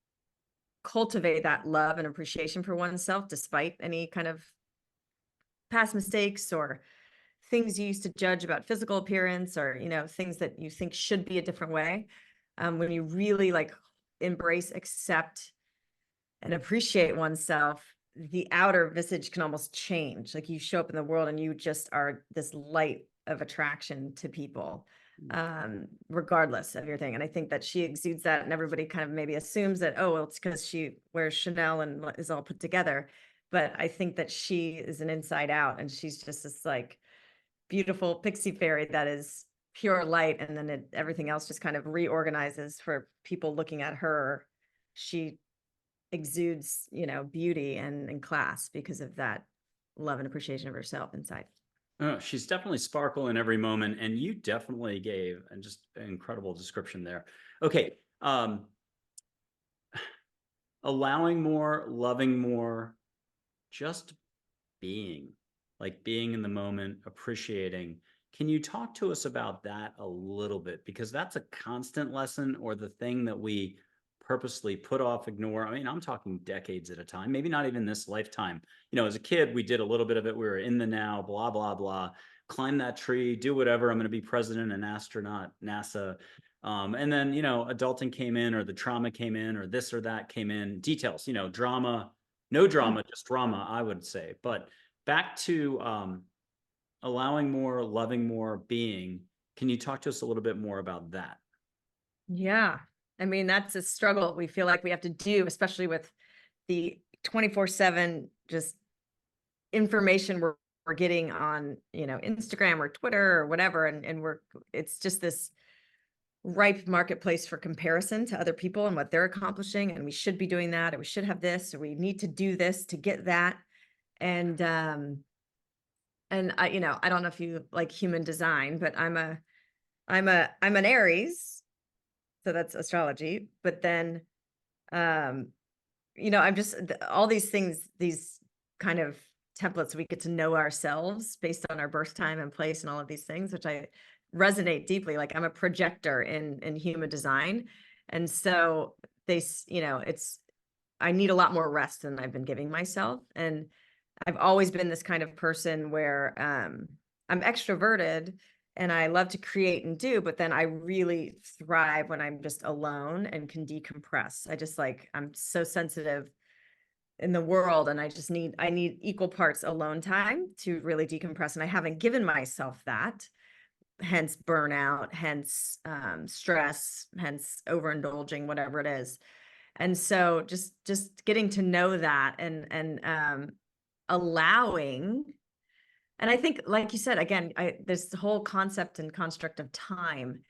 Speaker 2: cultivate that love and appreciation for oneself, despite any kind of past mistakes or things you used to judge about physical appearance, or, things that you think should be a different way, when you really like embrace, accept, and appreciate oneself, the outer visage can almost change. Like you show up in the world and you just are this light of attraction to people, regardless of your thing. And I think that she exudes that, and everybody kind of maybe assumes that, oh, well, it's because she wears Chanel and is all put together. But I think that she is an inside out, and she's just this like beautiful pixie fairy that is pure light. And then everything else just kind of reorganizes for people looking at her. She exudes, beauty and class because of that love and appreciation of herself inside.
Speaker 1: Oh, she's definitely sparkle in every moment, and you definitely gave and just an incredible description there. Okay, allowing more, loving more, just being, like being in the moment, appreciating. Can you talk to us about that a little bit? Because that's a constant lesson, or the thing that we purposely put off, ignore. I mean, I'm talking decades at a time, maybe not even this lifetime. As a kid, we did a little bit of it. We were in the now, blah, blah, blah, climb that tree, do whatever. I'm going to be president, an astronaut, NASA. And then, adulting came in, or the trauma came in, or this or that came in, details, drama, no drama, just drama, I would say. But back to allowing more, loving more, being. Can you talk to us a little bit more about that?
Speaker 2: Yeah. I mean, that's a struggle we feel like we have to do, especially with the 24/7 just information we're getting on, Instagram or Twitter or whatever. And it's just this ripe marketplace for comparison to other people and what they're accomplishing. And we should be doing that, or we should have this, or we need to do this to get that. And I don't know if you like human design, but I'm an Aries, so that's astrology. But then, I'm just all these things, these kind of templates, we get to know ourselves based on our birth time and place and all of these things, which I resonate deeply. Like I'm a projector in human design. And so I need a lot more rest than I've been giving myself. And I've always been this kind of person where I'm extroverted and I love to create and do, but then I really thrive when I'm just alone and can decompress. I'm so sensitive in the world, and I need equal parts alone time to really decompress. And I haven't given myself that, hence burnout, hence stress, hence overindulging, whatever it is. And so just getting to know that and allowing, and I think, like you said, again, this whole concept and construct of time,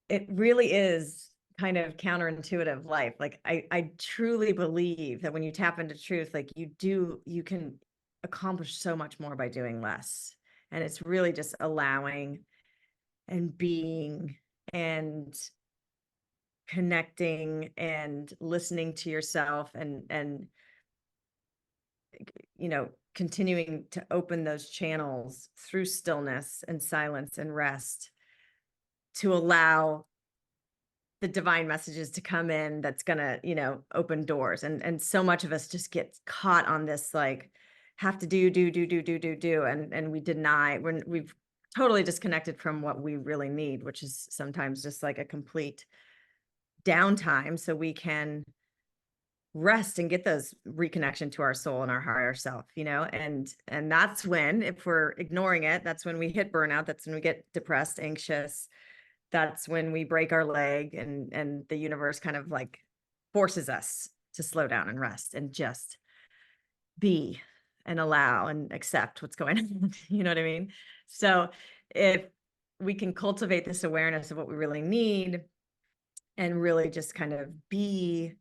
Speaker 2: it really is kind of counterintuitive life. Like I truly believe that when you tap into truth, like you can accomplish so much more by doing less. And it's really just allowing and being and connecting and listening to yourself and continuing to open those channels through stillness and silence and rest to allow the divine messages to come in that's gonna open doors. And so much of us just get caught on this, like, have to do, and we deny, we've totally disconnected from what we really need, which is sometimes just like a complete downtime so we can rest and get those reconnection to our soul and our higher self, and that's when, if we're ignoring it, that's when we hit burnout, that's when we get depressed, anxious, that's when we break our leg, and the universe kind of like forces us to slow down and rest and just be and allow and accept what's going on. You know what I mean? So if we can cultivate this awareness of what we really need and really just kind of be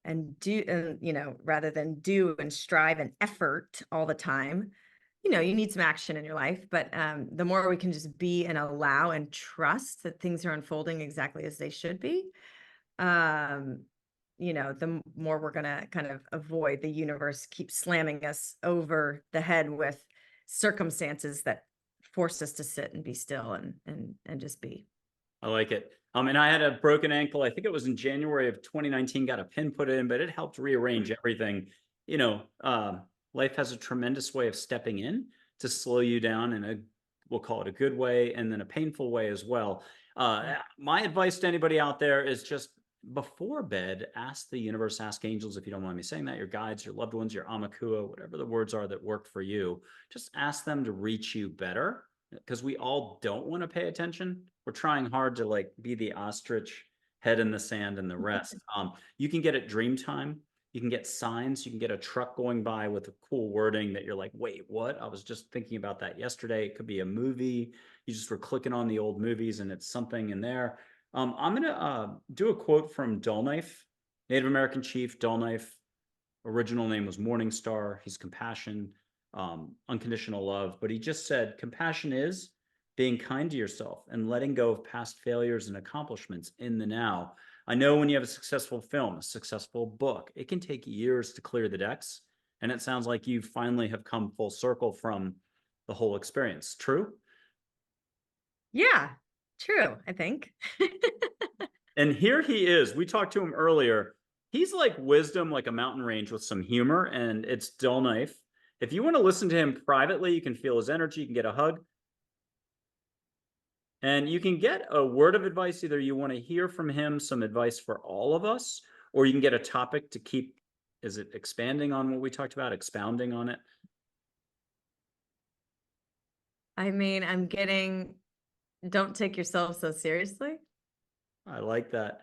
Speaker 2: and do, and rather than do and strive and effort all the time, you need some action in your life, but the more we can just be and allow and trust that things are unfolding exactly as they should be, the more we're going to kind of avoid the universe keep slamming us over the head with circumstances that force us to sit and be still and just be.
Speaker 1: I like it. And I had a broken ankle. I think it was in January of 2019, got a pin put in, but it helped rearrange everything. Life has a tremendous way of stepping in to slow you down in we'll call it a good way, and then a painful way as well. My advice to anybody out there is just before bed, ask the universe, ask angels, if you don't mind me saying that, your guides, your loved ones, your Amakua, whatever the words are that work for you, just ask them to reach you better, because we all don't want to pay attention. We're trying hard to like be the ostrich, head in the sand, and the rest. You can get it dream time. You can get signs. You can get a truck going by with a cool wording that you're like, wait, what? I was just thinking about that yesterday. It could be a movie. You just were clicking on the old movies and it's something in there. I'm going to do a quote from Dull Knife, Native American chief. Dull Knife, original name was Morningstar. He's compassion, unconditional love. But he just said, compassion is being kind to yourself and letting go of past failures and accomplishments in the now. I know when you have a successful film, a successful book, it can take years to clear the decks. And it sounds like you finally have come full circle from the whole experience. True?
Speaker 2: Yeah, true, I think.
Speaker 1: And here he is. We talked to him earlier. He's like wisdom, like a mountain range with some humor, and it's Dull Knife. If you want to listen to him privately, you can feel his energy, you can get a hug. And you can get a word of advice. Either you want to hear from him some advice for all of us, or you can get a topic to keep, is it expanding on what we talked about, expounding on it?
Speaker 2: I mean, I'm getting, don't take yourself so seriously.
Speaker 1: I like that.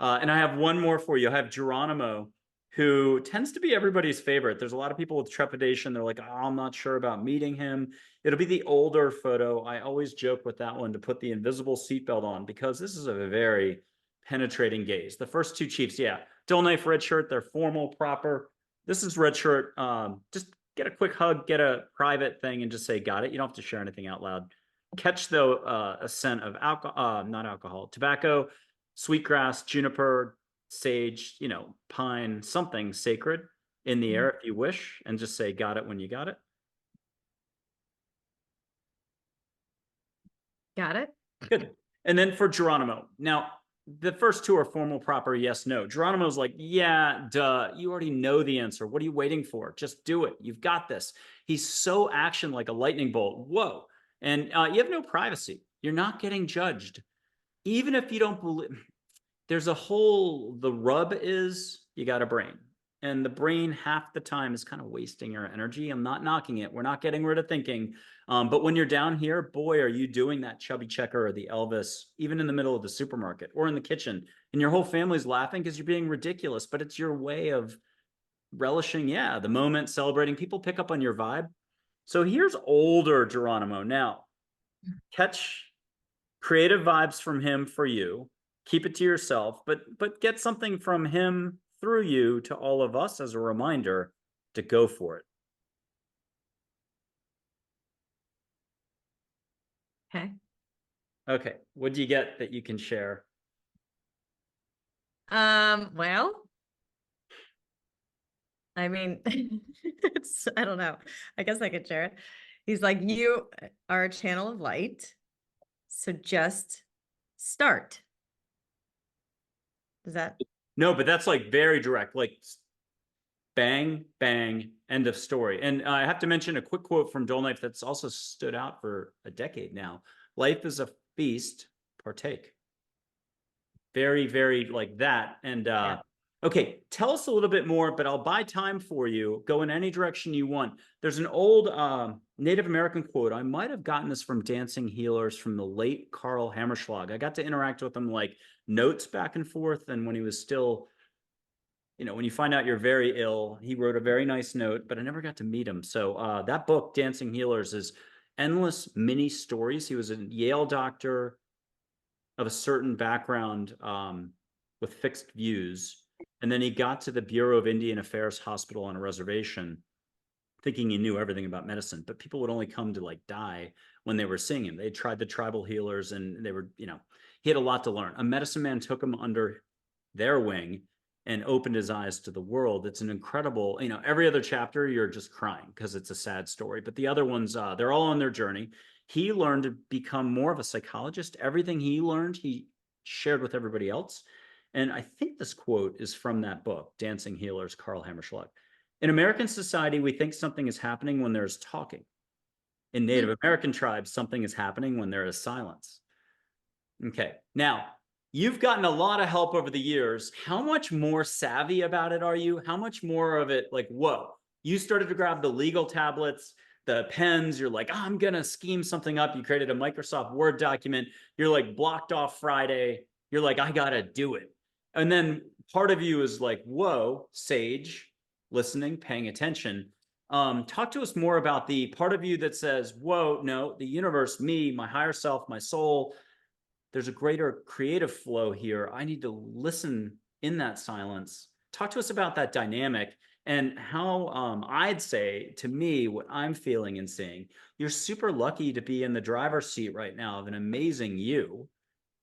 Speaker 1: And I have one more for you. I have Geronimo, who tends to be everybody's favorite. There's a lot of people with trepidation. They're like, oh, I'm not sure about meeting him. It'll be the older photo. I always joke with that one to put the invisible seatbelt on, because this is a very penetrating gaze. The first two chiefs, yeah, Dull Knife, red shirt, they're formal, proper. This is red shirt. Just get a quick hug, get a private thing, and just say, got it. You don't have to share anything out loud. Catch, though, a scent of alcohol, not alcohol, tobacco, sweetgrass, juniper, sage, pine, something sacred in the air if you wish, and just say, got it when you got it.
Speaker 2: Got it.
Speaker 1: Good. And then for Geronimo, now the first two are formal, proper, yes, no. Geronimo's like, yeah, duh, you already know the answer. What are you waiting for? Just do it. You've got this. He's so action like a lightning bolt. Whoa. And you have no privacy. You're not getting judged. Even if you don't believe, there's a whole, the rub is you got a brain. and the brain half the time is kind of wasting your energy. I'm not knocking it. We're not getting rid of thinking. But when you're down here, boy, are you doing that chubby checker or the Elvis, even in the middle of the supermarket or in the kitchen, and your whole family's laughing because you're being ridiculous, but it's your way of relishing, yeah, the moment, celebrating. People pick up on your vibe. So here's older Geronimo. Now, catch creative vibes from him for you. Keep it to yourself, but get something from him through you to all of us as a reminder to go for it.
Speaker 2: Okay.
Speaker 1: Okay, what do you get that you can share?
Speaker 2: Well, I mean, I don't know. I guess I could share it. He's like, you are a channel of light. So just start. Does that?
Speaker 1: No, but that's like very direct, like bang, bang, end of story. And I have to mention a quick quote from Joel Knife that's also stood out for a decade now. Life is a feast, partake. Very, very like that. And
Speaker 2: Yeah.
Speaker 1: okay, tell us a little bit more, but I'll buy time for you. Go in any direction you want. There's an old Native American quote. I might have gotten this from Dancing Healers from the late Carl Hammerschlag. I got to interact with him like notes back and forth. And when he was still, you know, when you find out you're very ill, he wrote a very nice note, but I never got to meet him. So that book, Dancing Healers, is endless mini stories. He was a Yale doctor of a certain background with fixed views. And then he got to the Bureau of Indian Affairs hospital on a reservation thinking he knew everything about medicine, but people would only come to like die when they were seeing him. They tried the tribal healers and they were, you know, he had a lot to learn. A medicine man took him under their wing and opened his eyes to the world. It's an incredible, you know, every other chapter you're just crying because it's a sad story, but the other ones, they're all on their journey. He learned to become more of a psychologist. Everything he learned, he shared with everybody else. And I think this quote is from that book, Dancing Healers, Carl Hammerschlag. In American society, we think something is happening when there's talking. In Native American tribes, something is happening when there is silence. Okay, now you've gotten a lot of help over the years. How much more savvy about it are you? How much more of it, like, whoa, you started to grab the legal tablets, the pens, you're like, oh, I'm gonna scheme something up. You created a Microsoft Word document, you're like blocked off Friday, you're like, I gotta do it. And then part of you is like, whoa, sage, listening, paying attention. Talk to us more about the part of you that says, whoa, no, the universe, me, my higher self, my soul, there's a greater creative flow here. I need to listen in that silence. Talk to us about that dynamic and how I'd say to me, what I'm feeling and seeing, you're super lucky to be in the driver's seat right now of an amazing you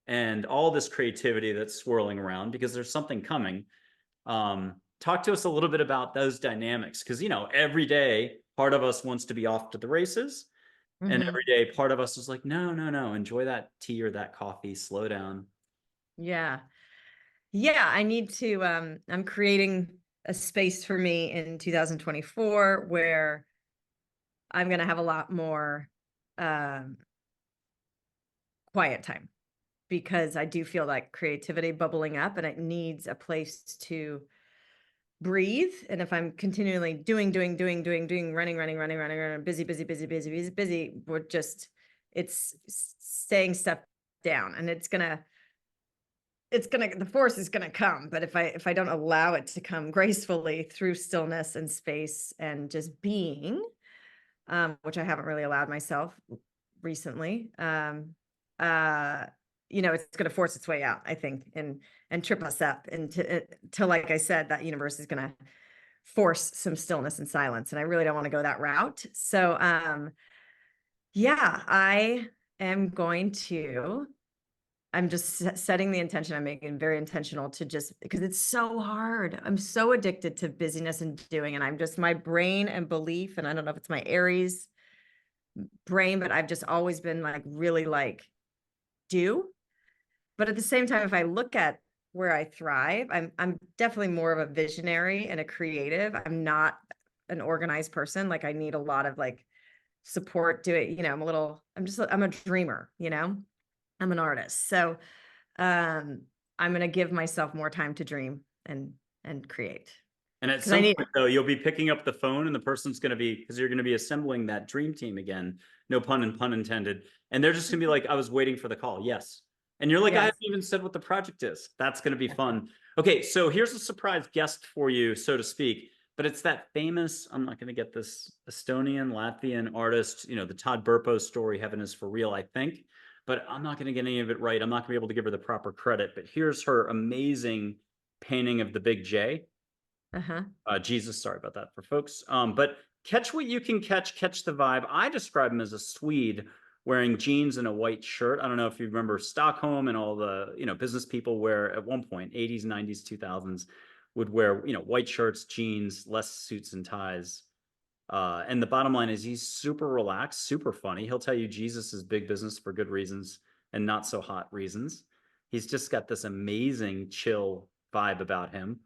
Speaker 1: and all this creativity that's swirling around because there's something coming. Talk to us a little bit about those dynamics because, you know, every day part of us wants to be off to the races. And every day part of us is like, no, no, no, enjoy that tea or that coffee, slow down.
Speaker 2: Yeah. Yeah. I need to, I'm creating a space for me in 2024 where I'm going to have a lot more, quiet time because I do feel like creativity bubbling up and it needs a place to breathe. And if I'm continually doing, running, busy, we're just, it's staying stuff down and the force is gonna come. But if I don't allow it to come gracefully through stillness and space and just being, which I haven't really allowed myself recently, you know, it's going to force its way out, I think, and trip us up into, like I said, that universe is going to force some stillness and silence. And I really don't want to go that route. So, yeah, I'm just setting the intention. I'm making very intentional to just, because it's so hard. I'm so addicted to busyness and doing, and I'm just my brain and belief. And I don't know if it's my Aries brain, but I've just always been like, really like do. But at the same time, if I look at where I thrive, I'm definitely more of a visionary and a creative. I'm not an organized person. Like I need a lot of like support to it. You know, I'm a dreamer, you know, I'm an artist. So I'm going to give myself more time to dream and create.
Speaker 1: And at
Speaker 2: because I
Speaker 1: some
Speaker 2: need,
Speaker 1: point, though, you'll be picking up the phone and the person's going to be, because you're going to be assembling that dream team again. No pun intended. And they're just going to be like, I was waiting for the call. Yes. And you're like, I
Speaker 2: yes.
Speaker 1: haven't even said what the project is. That's going to be fun. Okay. So here's a surprise guest for you, so to speak. But it's that famous, I'm not going to get this, Estonian, Latvian artist, the Todd Burpo story, Heaven is for Real, I think. But I'm not going to get any of it right. I'm not going to be able to give her the proper credit. But here's her amazing painting of the Big J.
Speaker 2: Uh-huh.
Speaker 1: Jesus, sorry about that for folks. But catch what you can catch the vibe. I describe him as a Swede wearing jeans and a white shirt. I don't know if you remember Stockholm and all the, business people wear at one point, 80s, 90s, 2000s, would wear, white shirts, jeans, less suits and ties. And the bottom line is he's super relaxed, super funny. He'll tell you Jesus is big business for good reasons and not so hot reasons. He's just got this amazing chill vibe about him.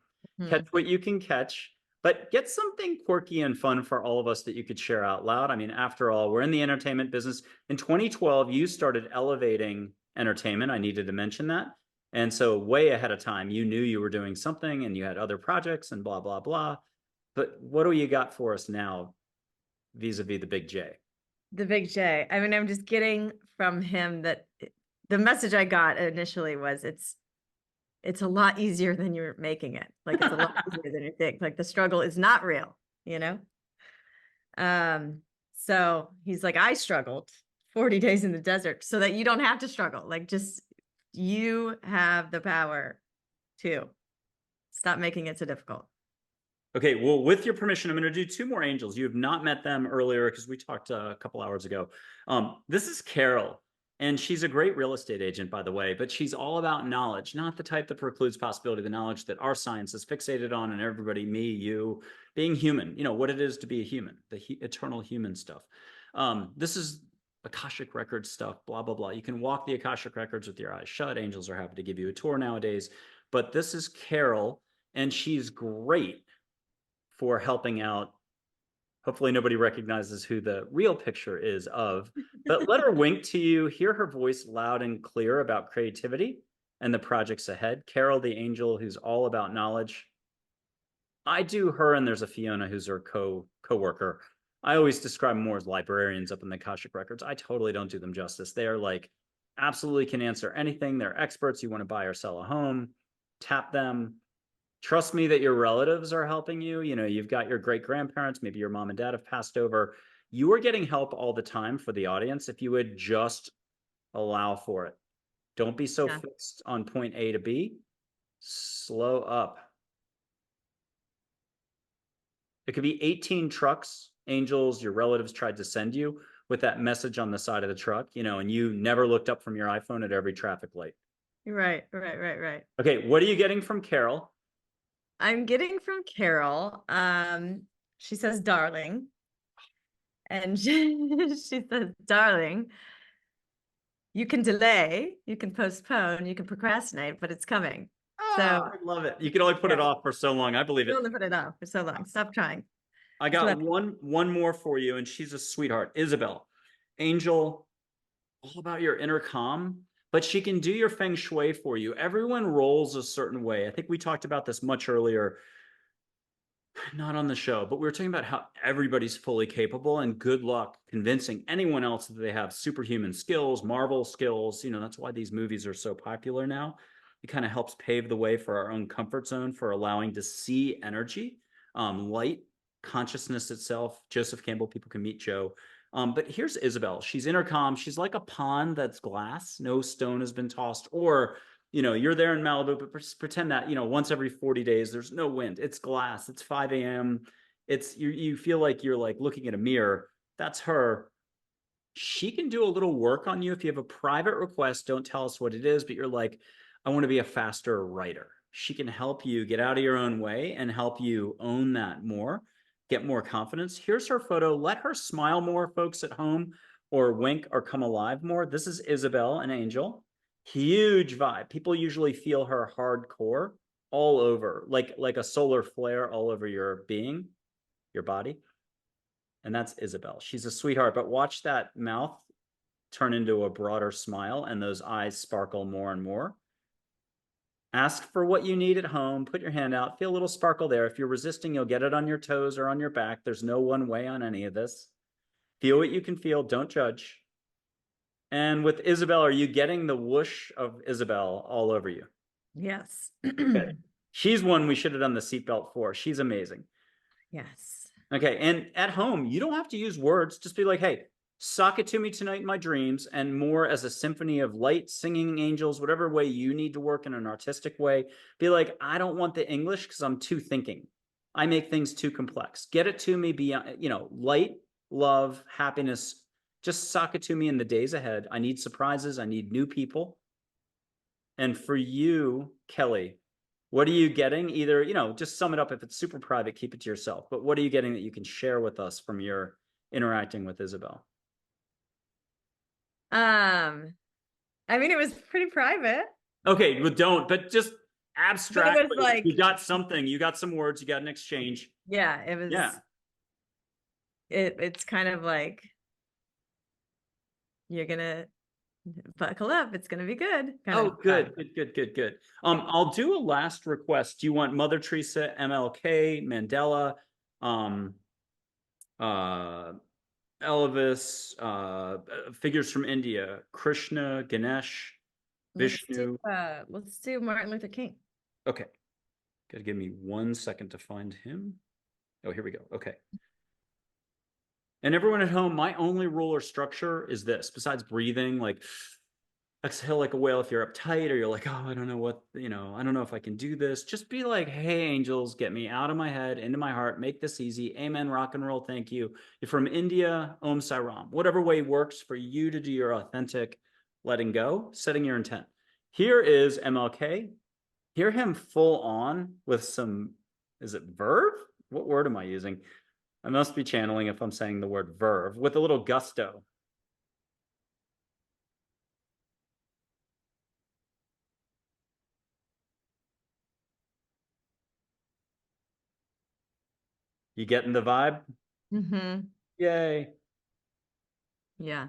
Speaker 1: Catch what you can catch, but get something quirky and fun for all of us that you could share out loud. I mean, after all, we're in the entertainment business. In 2012, you started elevating entertainment. I needed to mention that. And so way ahead of time, you knew you were doing something and you had other projects and blah, blah, blah. But what do you got for us now vis-a-vis the Big J?
Speaker 2: The Big J. I mean, I'm just getting from him that the message I got initially was it's a lot easier than you're making it. Like it's a lot easier than you think. Like the struggle is not real, you know? So he's like, I struggled 40 days in the desert so that you don't have to struggle. Like just you have the power to stop making it so difficult.
Speaker 1: Okay, well, with your permission, I'm going to do two more angels. You have not met them earlier because we talked a couple hours ago. This is Carol, and she's a great real estate agent, by the way, but she's all about knowledge, not the type that precludes possibility, the knowledge that our science is fixated on, and everybody, me, you, being human, what it is to be a human, the eternal human stuff. This is Akashic Records stuff, blah, blah, blah. You can walk the Akashic Records with your eyes shut. Angels are happy to give you a tour nowadays. But this is Carol, and she's great for helping out. Hopefully nobody recognizes who the real picture is of, but let her wink to you, hear her voice loud and clear about creativity and the projects ahead. Carol, the angel who's all about knowledge. I do her, and there's a Fiona who's her co-worker. I always describe them more as librarians up in the Akashic Records. I totally don't do them justice. They are like absolutely can answer anything. They're experts. You want to buy or sell a home, tap them. Trust me that your relatives are helping you. You've got your great grandparents, maybe your mom and dad have passed over. You are getting help all the time for the audience if you would just allow for it. Don't be so fixed on point A to B. Slow up. It could be 18 trucks, angels, your relatives tried to send you with that message on the side of the truck, and you never looked up from your iPhone at every traffic light.
Speaker 2: Right.
Speaker 1: Okay, what are you getting from Carol?
Speaker 2: I'm getting from Carol. She says, darling. And she says, darling, you can delay, you can postpone, you can procrastinate, but it's coming.
Speaker 1: Oh,
Speaker 2: so
Speaker 1: I love it. You can only put it off for so long. I believe it.
Speaker 2: You only put it off for so long. Stop trying.
Speaker 1: I got one more for you, and she's a sweetheart. Isabel, angel, all about your inner calm, but she can do your feng shui for you. Everyone rolls a certain way. I think we talked about this much earlier, not on the show, but we were talking about how everybody's fully capable, and good luck convincing anyone else that they have superhuman skills, Marvel skills. That's why these movies are so popular now. It kind of helps pave the way for our own comfort zone for allowing to see energy, light, consciousness itself. Joseph Campbell, people can meet Joe. But here's Isabel. She's intercom. She's like a pond that's glass. No stone has been tossed. Or, you're there in Malibu, but pretend that, once every 40 days, there's no wind. It's glass. It's 5 a.m. It's you feel like you're like looking at a mirror. That's her. She can do a little work on you. If you have a private request, don't tell us what it is, but you're like, I want to be a faster writer. She can help you get out of your own way and help you own that more, get more confidence. Here's her photo. Let her smile more, folks at home, or wink or come alive more. This is Isabel, an angel. Huge vibe. People usually feel her hardcore all over, like a solar flare all over your being, your body. And that's Isabel. She's a sweetheart, but watch that mouth turn into a broader smile and those eyes sparkle more and more. Ask for what you need at home. Put your hand out. Feel a little sparkle there. If you're resisting, you'll get it on your toes or on your back. There's no one way on any of this. Feel what you can feel. Don't judge. And with Isabel, are you getting the whoosh of Isabel all over you?
Speaker 2: Yes.
Speaker 1: Good. She's one we should have done the seatbelt for. She's amazing.
Speaker 2: Yes.
Speaker 1: Okay. And at home, you don't have to use words. Just be like, hey, sock it to me tonight in my dreams, and more as a symphony of light, singing angels, whatever way you need to work in an artistic way. Be like, I don't want the English because I'm too thinking. I make things too complex. Get it to me beyond, light, love, happiness. Just sock it to me in the days ahead. I need surprises. I need new people. And for you, Kelly, what are you getting? Either, just sum it up. If it's super private, keep it to yourself. But what are you getting that you can share with us from your interacting with Isabel?
Speaker 2: I mean, it was pretty private,
Speaker 1: Okay, well, don't, but just
Speaker 2: but
Speaker 1: abstractly,
Speaker 2: it was like,
Speaker 1: you got something, you got some words, you got an exchange.
Speaker 2: yeah, it was,
Speaker 1: Yeah.
Speaker 2: it's kind of like, you're gonna buckle up. It's gonna be good.
Speaker 1: Oh, good,
Speaker 2: vibe.
Speaker 1: good. I'll do a last request. Do you want Mother Teresa, MLK, Mandela, um, uh, Elvis, figures from India, Krishna, Ganesh, Vishnu?
Speaker 2: Let's do Martin Luther King.
Speaker 1: Okay. Gotta give me 1 second to find him. Oh, here we go. Okay. And everyone at home, my only rule or structure is this, besides breathing, like exhale like a whale if you're uptight or you're like, oh, I don't know what, I don't know if I can do this. Just be like, hey, angels, get me out of my head, into my heart, make this easy. Amen, rock and roll, thank you. You're from India, Om Sai Ram. Whatever way works for you to do your authentic letting go, setting your intent. Here is MLK. Hear him full on with some, is it verve? What word am I using? I must be channeling if I'm saying the word verve with a little gusto. You getting the vibe?
Speaker 2: Mm-hmm.
Speaker 1: Yay.
Speaker 2: Yeah.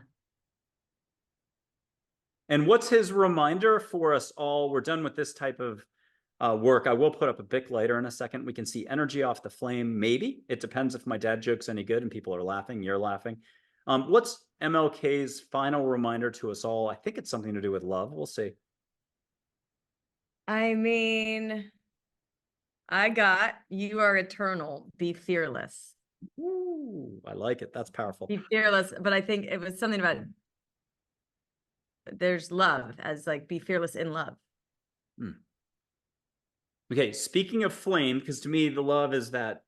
Speaker 1: And what's his reminder for us all? We're done with this type of work. I will put up a Bic lighter in a second. We can see energy off the flame. Maybe. It depends if my dad joke's any good and people are laughing, you're laughing. What's MLK's final reminder to us all? I think it's something to do with love. We'll see.
Speaker 2: I mean, I got you are eternal. Be fearless.
Speaker 1: Ooh, I like it. That's powerful.
Speaker 2: Be fearless. But I think it was something about there's love as like be fearless in love.
Speaker 1: Okay, speaking of flame, because to me, the love is that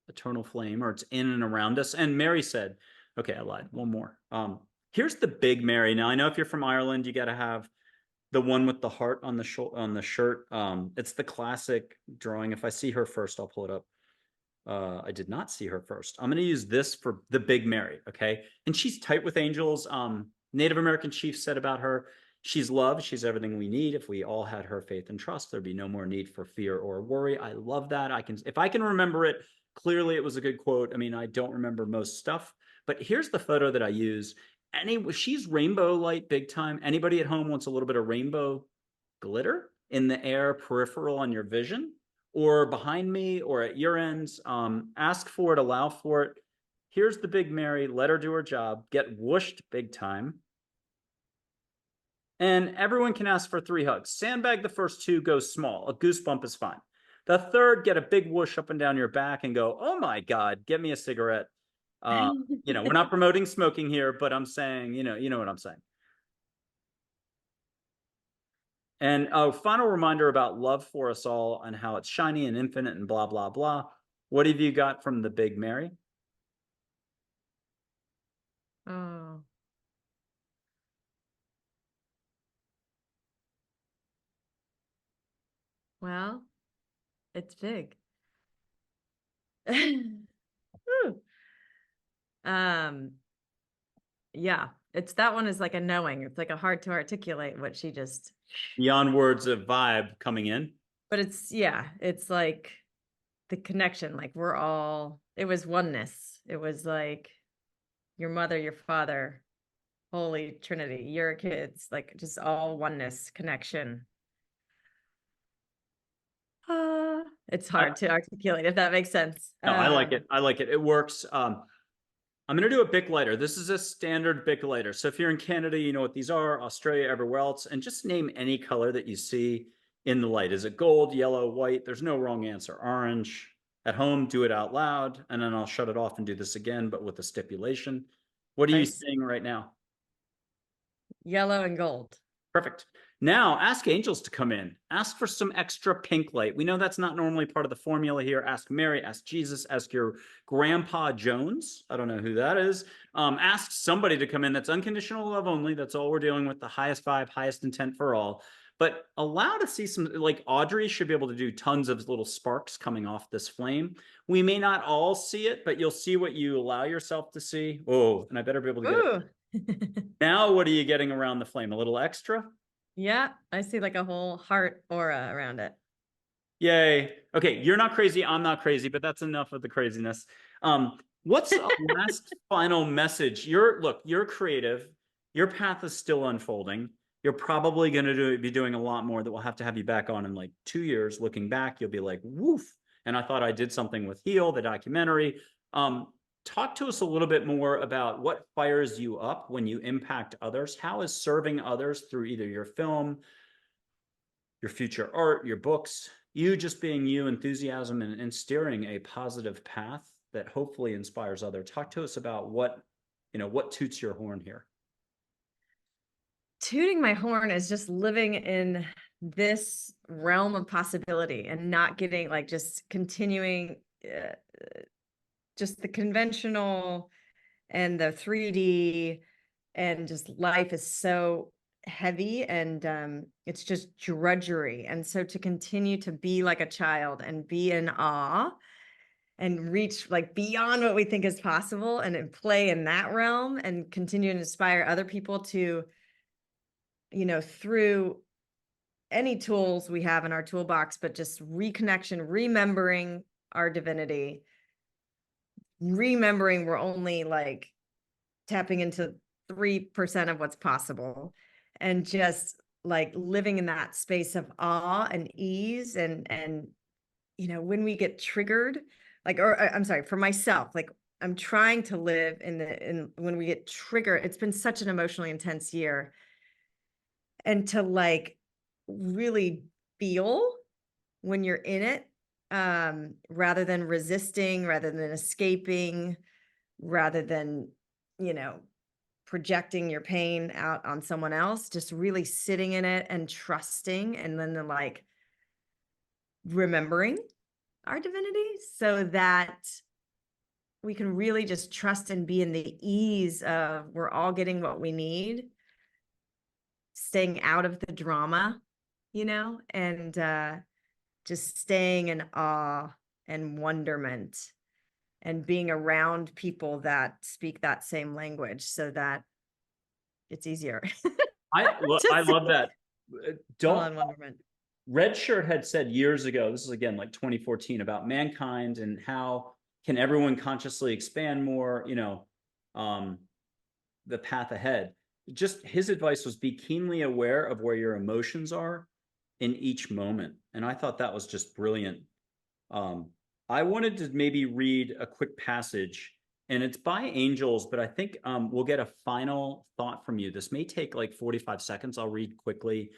Speaker 1: eternal flame, or it's in and around us. And Mary said, okay, I lied. One more. Here's the big Mary. Now, I know if you're from Ireland, you got to have the one with the heart on the shirt. It's the classic drawing. If I see her first, I'll pull it up. I did not see her first. I'm going to use this for the big Mary. Okay. And she's tight with angels. Native American chiefs said about her, she's love. She's everything we need. If we all had her faith and trust, there'd be no more need for fear or worry. I love that. If I can remember it, clearly it was a good quote. I mean, I don't remember most stuff, but here's the photo that I use. She's rainbow light big time. Anybody at home wants a little bit of rainbow glitter in the air, peripheral on your vision, or behind me, or at your ends? Ask for it, allow for it. Here's the big Mary. Let her do her job. Get whooshed big time. And everyone can ask for 3 hugs. Sandbag the first 2, go small. A goosebump is fine. The third, get a big whoosh up and down your back and go, oh my God, get me a cigarette. We're not promoting smoking here, but I'm saying, you know what I'm saying. And a final reminder about love for us all and how it's shiny and infinite and blah, blah, blah. What have you got from the big Mary?
Speaker 2: Oh. Well, it's big. Yeah, it's that one is like a knowing. It's like a hard to articulate what she just,
Speaker 1: Beyond words of vibe coming in.
Speaker 2: but it's like the connection. Like it was oneness. It was like your mother, your father, Holy Trinity, your kids, like just all oneness connection. It's hard to articulate, if that makes sense.
Speaker 1: No, I like it. I like it. It works. I'm going to do a Bic lighter. This is a standard Bic lighter. So if you're in Canada, you know what these are, Australia, everywhere else, and just name any color that you see in the light. Is it gold, yellow, white? There's no wrong answer. Orange. At home, do it out loud, and then I'll shut it off and do this again, but with a stipulation. What are you
Speaker 2: Nice.
Speaker 1: seeing right now?
Speaker 2: Yellow and gold.
Speaker 1: Perfect. Now ask angels to come in. Ask for some extra pink light. We know that's not normally part of the formula here. Ask Mary, ask Jesus, ask your grandpa Jones. I don't know who that is. Ask somebody to come in. That's unconditional love only. That's all we're dealing with. The highest vibe, highest intent for all. But allow to see some, like Audrey should be able to do tons of little sparks coming off this flame. We may not all see it, but you'll see what you allow yourself to see. Oh, and I better be able to get it.
Speaker 2: Ooh.
Speaker 1: Now, what are you getting around the flame? A little extra?
Speaker 2: Yeah, I see like a whole heart aura around it.
Speaker 1: Yay. Okay, you're not crazy. I'm not crazy, but that's enough of the craziness. What's a last final message? You're creative. Your path is still unfolding. You're probably going to be doing a lot more that we'll have to have you back on in like 2 years. Looking back, you'll be like, woof. And I thought I did something with Heal, the documentary. Talk to us a little bit more about what fires you up when you impact others. How is serving others through either your film, your future art, your books, you just being you, enthusiasm, and steering a positive path that hopefully inspires others. Talk to us about what toots your horn here.
Speaker 2: Tooting my horn is just living in this realm of possibility and not getting like just continuing just the conventional and the 3D, and just life is so heavy, and it's just drudgery. And so to continue to be like a child and be in awe and reach like beyond what we think is possible and play in that realm and continue to inspire other people to, through any tools we have in our toolbox, but just reconnection, remembering our divinity, remembering we're only like tapping into 3% of what's possible, and just like living in that space of awe and ease. And when we get triggered, like, or I'm sorry, for myself, like I'm trying to live in when we get triggered. It's been such an emotionally intense year, and to like really feel when you're in it, rather than resisting, rather than escaping, rather than, projecting your pain out on someone else, just really sitting in it and trusting, and then like remembering our divinity so that we can really just trust and be in the ease of we're all getting what we need, staying out of the drama, and just staying in awe and wonderment, and being around people that speak that same language so that it's easier.
Speaker 1: I love that.
Speaker 2: Don't wonderment.
Speaker 1: Red Shirt had said years ago, this is again like 2014, about mankind and how can everyone consciously expand more, the path ahead. Just his advice was be keenly aware of where your emotions are in each moment. And I thought that was just brilliant. I wanted to maybe read a quick passage, and it's by angels, but I think we'll get a final thought from you. This may take like 45 seconds. I'll read quickly.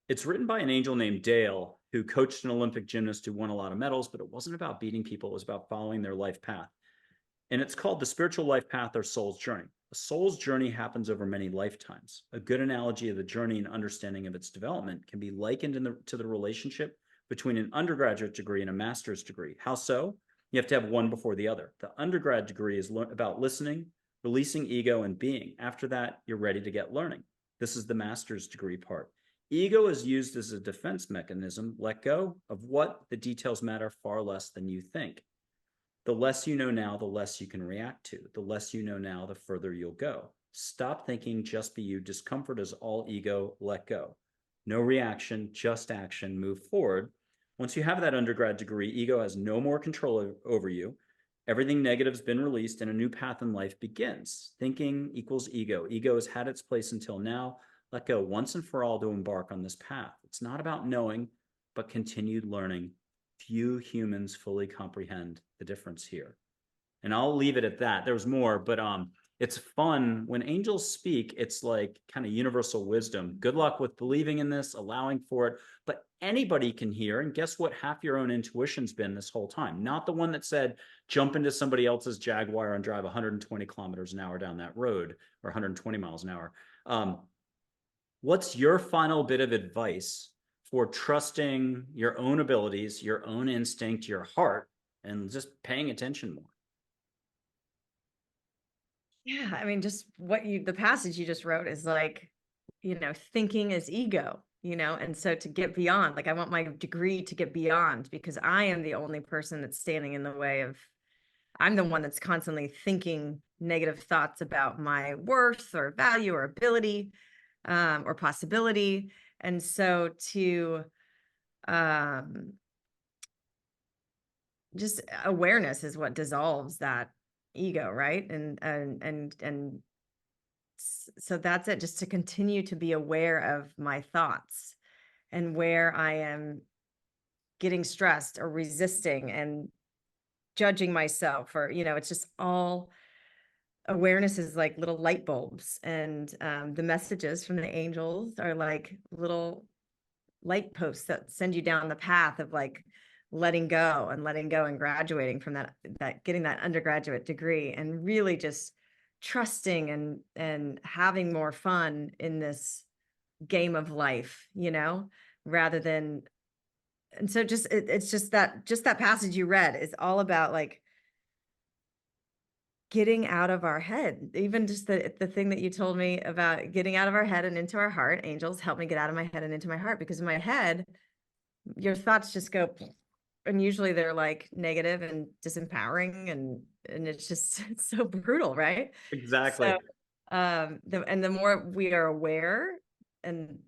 Speaker 1: It's written by an angel named Dale, who coached an Olympic gymnast who won a lot of medals, but it wasn't about beating people. It was about following their life path. And it's called The Spiritual Life Path or Soul's Journey. A soul's journey happens over many lifetimes. A good analogy of the journey and understanding of its development can be likened to the relationship between an undergraduate degree and a master's degree. How so? You have to have one before the other. The undergrad degree is about listening, releasing ego, and being. After that, you're ready to get learning. This is the master's degree part. Ego is used as a defense mechanism. Let go of what the details matter far less than you think. The less you know now, the less you can react to. The less you know now, the further you'll go. Stop thinking, just be you. Discomfort is all ego. Let go. No reaction, just action. Move forward. Once you have that undergrad degree, ego has no more control over you. Everything negative has been released and a new path in life begins. Thinking equals ego. Ego has had its place until now. Let go once and for all to embark on this path. It's not about knowing, but continued learning few humans fully comprehend the difference here. And I'll leave it at that. There's more, but it's fun when angels speak. It's like kind of universal wisdom. Good luck with believing in this, allowing for it. But anybody can hear. And guess what? Half your own intuition's been this whole time. Not the one that said jump into somebody else's Jaguar and drive 120 kilometers an hour down that road, or 120 miles an hour. What's your final bit of advice for trusting your own abilities, your own instinct, your heart, and just paying attention more?
Speaker 2: Yeah, I mean, just the passage you just wrote is like, thinking is ego, and so to get beyond, like, I want my degree to get beyond, because I am the only person that's standing in the way of, I'm the one that's constantly thinking negative thoughts about my worth or value or ability, or possibility. And so to, just awareness is what dissolves that ego, right? And so that's it, just to continue to be aware of my thoughts and where I am getting stressed or resisting and judging myself, or it's just all awareness is like little light bulbs, and the messages from the angels are like little light posts that send you down the path of like letting go and graduating from that getting that undergraduate degree, and really just trusting and having more fun in this game of life, rather than. And so it's just that passage you read is all about like getting out of our head. Even just the thing that you told me about getting out of our head and into our heart. Angels help me get out of my head and into my heart, because in my head, your thoughts just go, and usually they're like negative and disempowering, and it's just it's so brutal, right?
Speaker 1: Exactly.
Speaker 2: So the more we are aware, and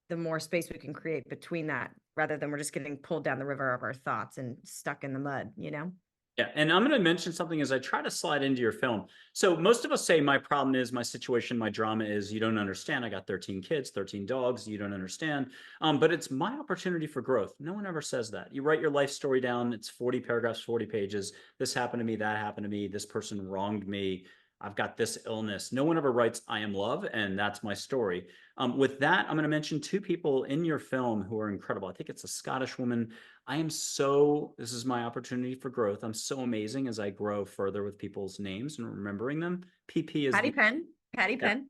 Speaker 2: the more space we can create between that, rather than we're just getting pulled down the river of our thoughts and stuck in the mud.
Speaker 1: Yeah, and I'm going to mention something as I try to slide into your film. So most of us say my problem is, my situation, my drama is, you don't understand. I got 13 kids, 13 dogs. You don't understand. But it's my opportunity for growth. No one ever says that. You write your life story down. It's 40 paragraphs, 40 pages. This happened to me. That happened to me. This person wronged me. I've got this illness. No one ever writes, I am love, and that's my story. With that, I'm going to mention two people in your film who are incredible. I think it's a Scottish woman. This is my opportunity for growth. I'm so amazing as I grow further with people's names and remembering them. PP is
Speaker 2: Patty Penn. Patty
Speaker 1: Yeah.
Speaker 2: Penn.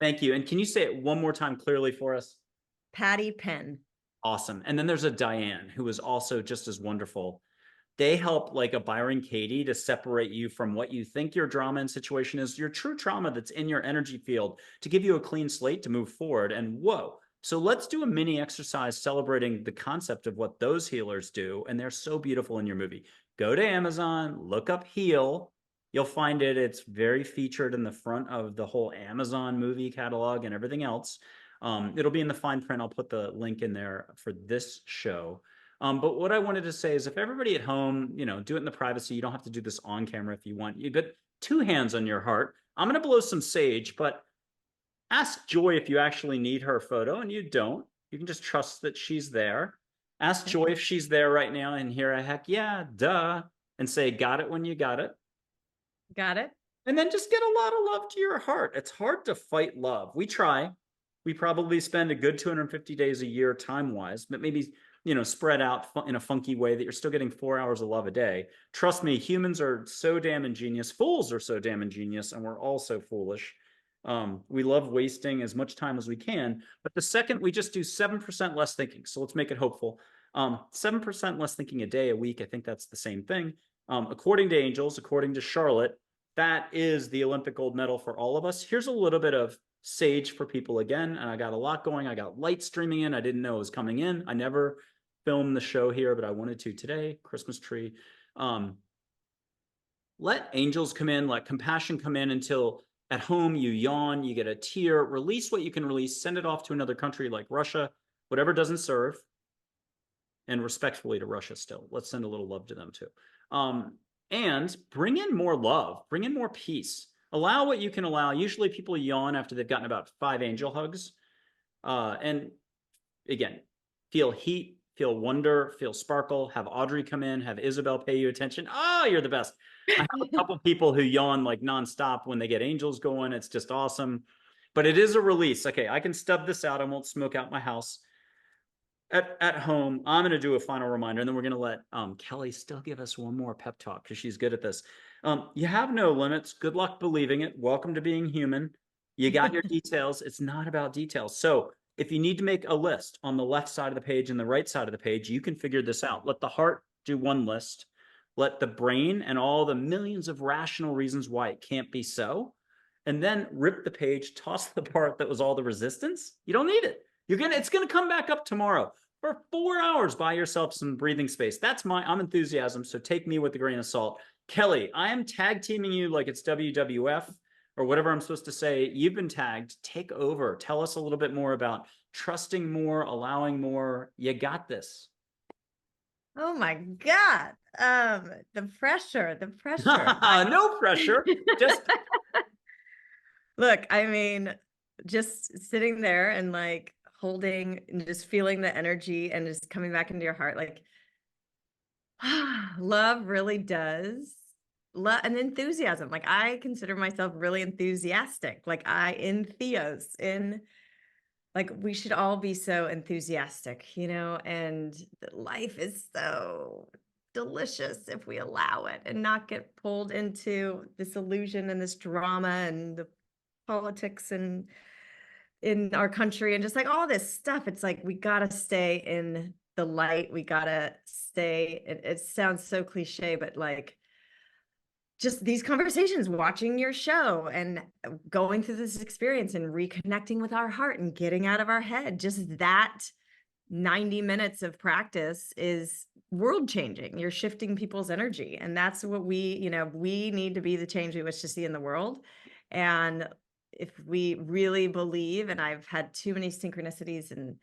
Speaker 1: Thank you. And can you say it one more time clearly for us?
Speaker 2: Patty Penn.
Speaker 1: Awesome. And then there's a Diane who is also just as wonderful. They help, like a Byron Katie, to separate you from what you think your drama and situation is, your true trauma that's in your energy field, to give you a clean slate to move forward. And whoa. So let's do a mini exercise celebrating the concept of what those healers do. And they're so beautiful in your movie. Go to Amazon, look up Heal. You'll find it. It's very featured in the front of the whole Amazon movie catalog and everything else. It'll be in the fine print. I'll put the link in there for this show. But what I wanted to say is, if everybody at home, do it in the privacy. You don't have to do this on camera if you want. But two hands on your heart. I'm going to blow some sage, but ask Joy if you actually need her photo, and you don't. You can just trust that she's there. Ask Joy if she's there right now and hear a heck yeah, duh, and say, got it when you got it.
Speaker 2: Got it.
Speaker 1: And then just get a lot of love to your heart. It's hard to fight love. We try. We probably spend a good 250 days a year time-wise, but maybe spread out in a funky way that you're still getting 4 hours of love a day. Trust me, humans are so damn ingenious. Fools are so damn ingenious, and we're all so foolish. We love wasting as much time as we can, but the second we just do 7% less thinking, so let's make it hopeful. 7% less thinking a day, a week, I think that's the same thing. According to Angels, according to Charlotte, that is the Olympic gold medal for all of us. Here's a little bit of sage for people again, and I got a lot going. I got light streaming in. I didn't know it was coming in. I never filmed the show here, but I wanted to today. Christmas tree. Let angels come in, let compassion come in, until at home you yawn, you get a tear. Release what you can release. Send it off to another country like Russia, whatever doesn't serve. And respectfully to Russia still. Let's send a little love to them too. And bring in more love. Bring in more peace. Allow what you can allow. Usually people yawn after they've gotten about 5 angel hugs. And again, feel heat, feel wonder, feel sparkle, have Audrey come in, have Isabel pay you attention. Oh, you're the best. I have a couple people who yawn like nonstop when they get angels going. It's just awesome. But it is a release. Okay, I can stub this out. I won't smoke out my house. At home, I'm going to do a final reminder, and then we're going to let Kelly still give us one more pep talk because she's good at this. You have no limits. Good luck believing it. Welcome to being human. You got your details. It's not about details. So if you need to make a list on the left side of the page and the right side of the page, you can figure this out. Let the heart do one list. Let the brain and all the millions of rational reasons why it can't be so. And then rip the page, toss the part that was all the resistance. You don't need it. It's gonna come back up tomorrow for 4 hours. Buy yourself some breathing space. I'm enthusiasm. So take me with a grain of salt. Kelly, I am tag teaming you like it's WWF or whatever I'm supposed to say. You've been tagged. Take over. Tell us a little bit more about trusting more, allowing more. You got this.
Speaker 2: Oh my God. The pressure.
Speaker 1: No pressure. Just
Speaker 2: look, I mean, just sitting there and like holding and just feeling the energy and just coming back into your heart, like love really does. Love and enthusiasm. Like I consider myself really enthusiastic. Like like we should all be so enthusiastic, and life is so delicious if we allow it and not get pulled into this illusion and this drama and the politics and in our country and just like all this stuff. It's like we gotta stay in the light. We gotta stay. It sounds so cliche, but like just these conversations, watching your show and going through this experience and reconnecting with our heart and getting out of our head, just that 90 minutes of practice is world changing. You're shifting people's energy. And that's what we need to be the change we wish to see in the world. And if we really believe, and I've had too many synchronicities and,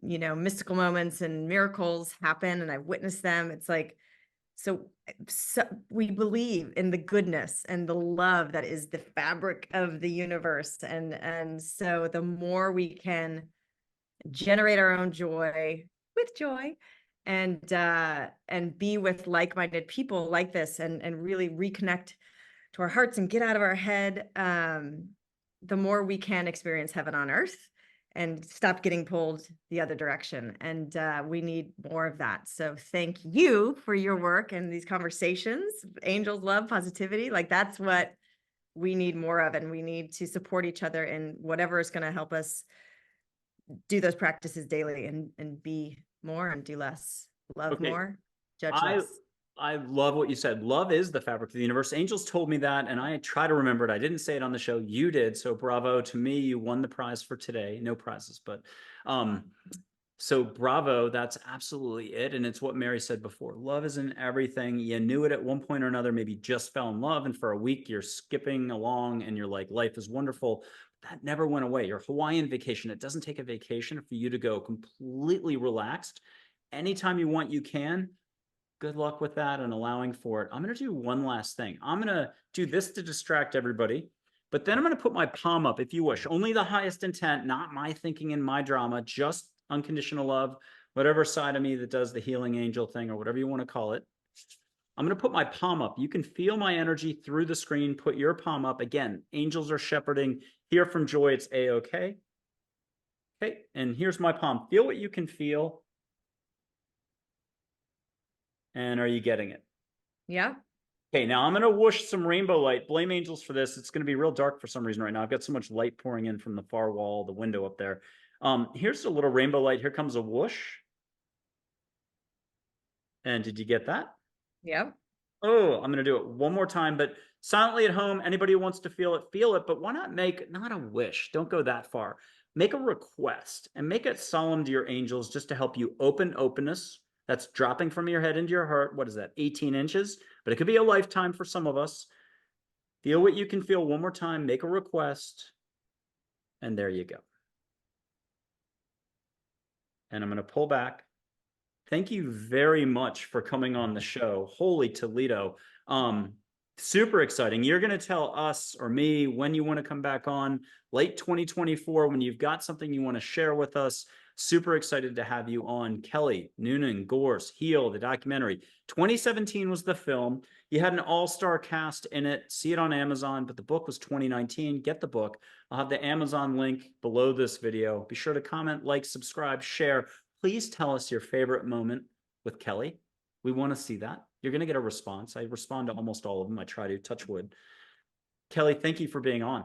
Speaker 2: mystical moments and miracles happen and I've witnessed them. It's like, so we believe in the goodness and the love that is the fabric of the universe. And so the more we can generate our own joy with joy and be with like-minded people like this and really reconnect to our hearts and get out of our head, the more we can experience heaven on earth and stop getting pulled the other direction. And we need more of that. So thank you for your work and these conversations. Angels love positivity. Like that's what we need more of. And we need to support each other in whatever is going to help us do those practices daily and be more and do less. Love more, judge less.
Speaker 1: I love what you said. Love is the fabric of the universe. Angels told me that, and I try to remember it. I didn't say it on the show. You did. So bravo to me. You won the prize for today. No prizes, but so bravo. That's absolutely it. And it's what Mary said before. Love is in everything. You knew it at one point or another, maybe just fell in love. And for a week, you're skipping along and you're like, life is wonderful. That never went away. Your Hawaiian vacation, it doesn't take a vacation for you to go completely relaxed. Anytime you want, you can. Good luck with that and allowing for it. I'm going to do one last thing. I'm going to do this to distract everybody, but then I'm going to put my palm up if you wish. Only the highest intent, not my thinking and my drama, just unconditional love, whatever side of me that does the healing angel thing or whatever you want to call it. I'm going to put my palm up. You can feel my energy through the screen. Put your palm up. Again, angels are shepherding. Hear from Joy. It's A-OK. Okay, and here's my palm. Feel what you can feel. And are you getting it?
Speaker 2: Yeah.
Speaker 1: Okay, now I'm going to whoosh some rainbow light. Blame angels for this. It's going to be real dark for some reason right now. I've got so much light pouring in from the far wall, the window up there. Here's a little rainbow light. Here comes a whoosh. And did you get that?
Speaker 2: Yeah.
Speaker 1: Oh, I'm going to do it one more time, but silently at home. Anybody who wants to feel it. But why not make, not a wish, don't go that far. Make a request and make it solemn to your angels just to help you open openness. That's dropping from your head into your heart. What is that? 18 inches, but it could be a lifetime for some of us. Feel what you can feel one more time, make a request, and there you go. And I'm going to pull back. Thank you very much for coming on the show. Holy Toledo. Super exciting. You're going to tell us or me when you want to come back on, late 2024, when you've got something you want to share with us. Super excited to have you on. Kelly, Noonan, Gorse, Heel, the documentary. 2017 was the film. You had an all-star cast in it. See it on Amazon, but the book was 2019. Get the book. I'll have the Amazon link below this video. Be sure to comment, like, subscribe, share. Please tell us your favorite moment with Kelly. We want to see that. You're going to get a response. I respond to almost all of them. I try to, touch wood. Kelly, thank you for being on.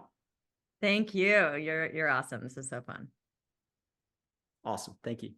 Speaker 2: Thank you. You're awesome. This is so fun.
Speaker 1: Awesome. Thank you.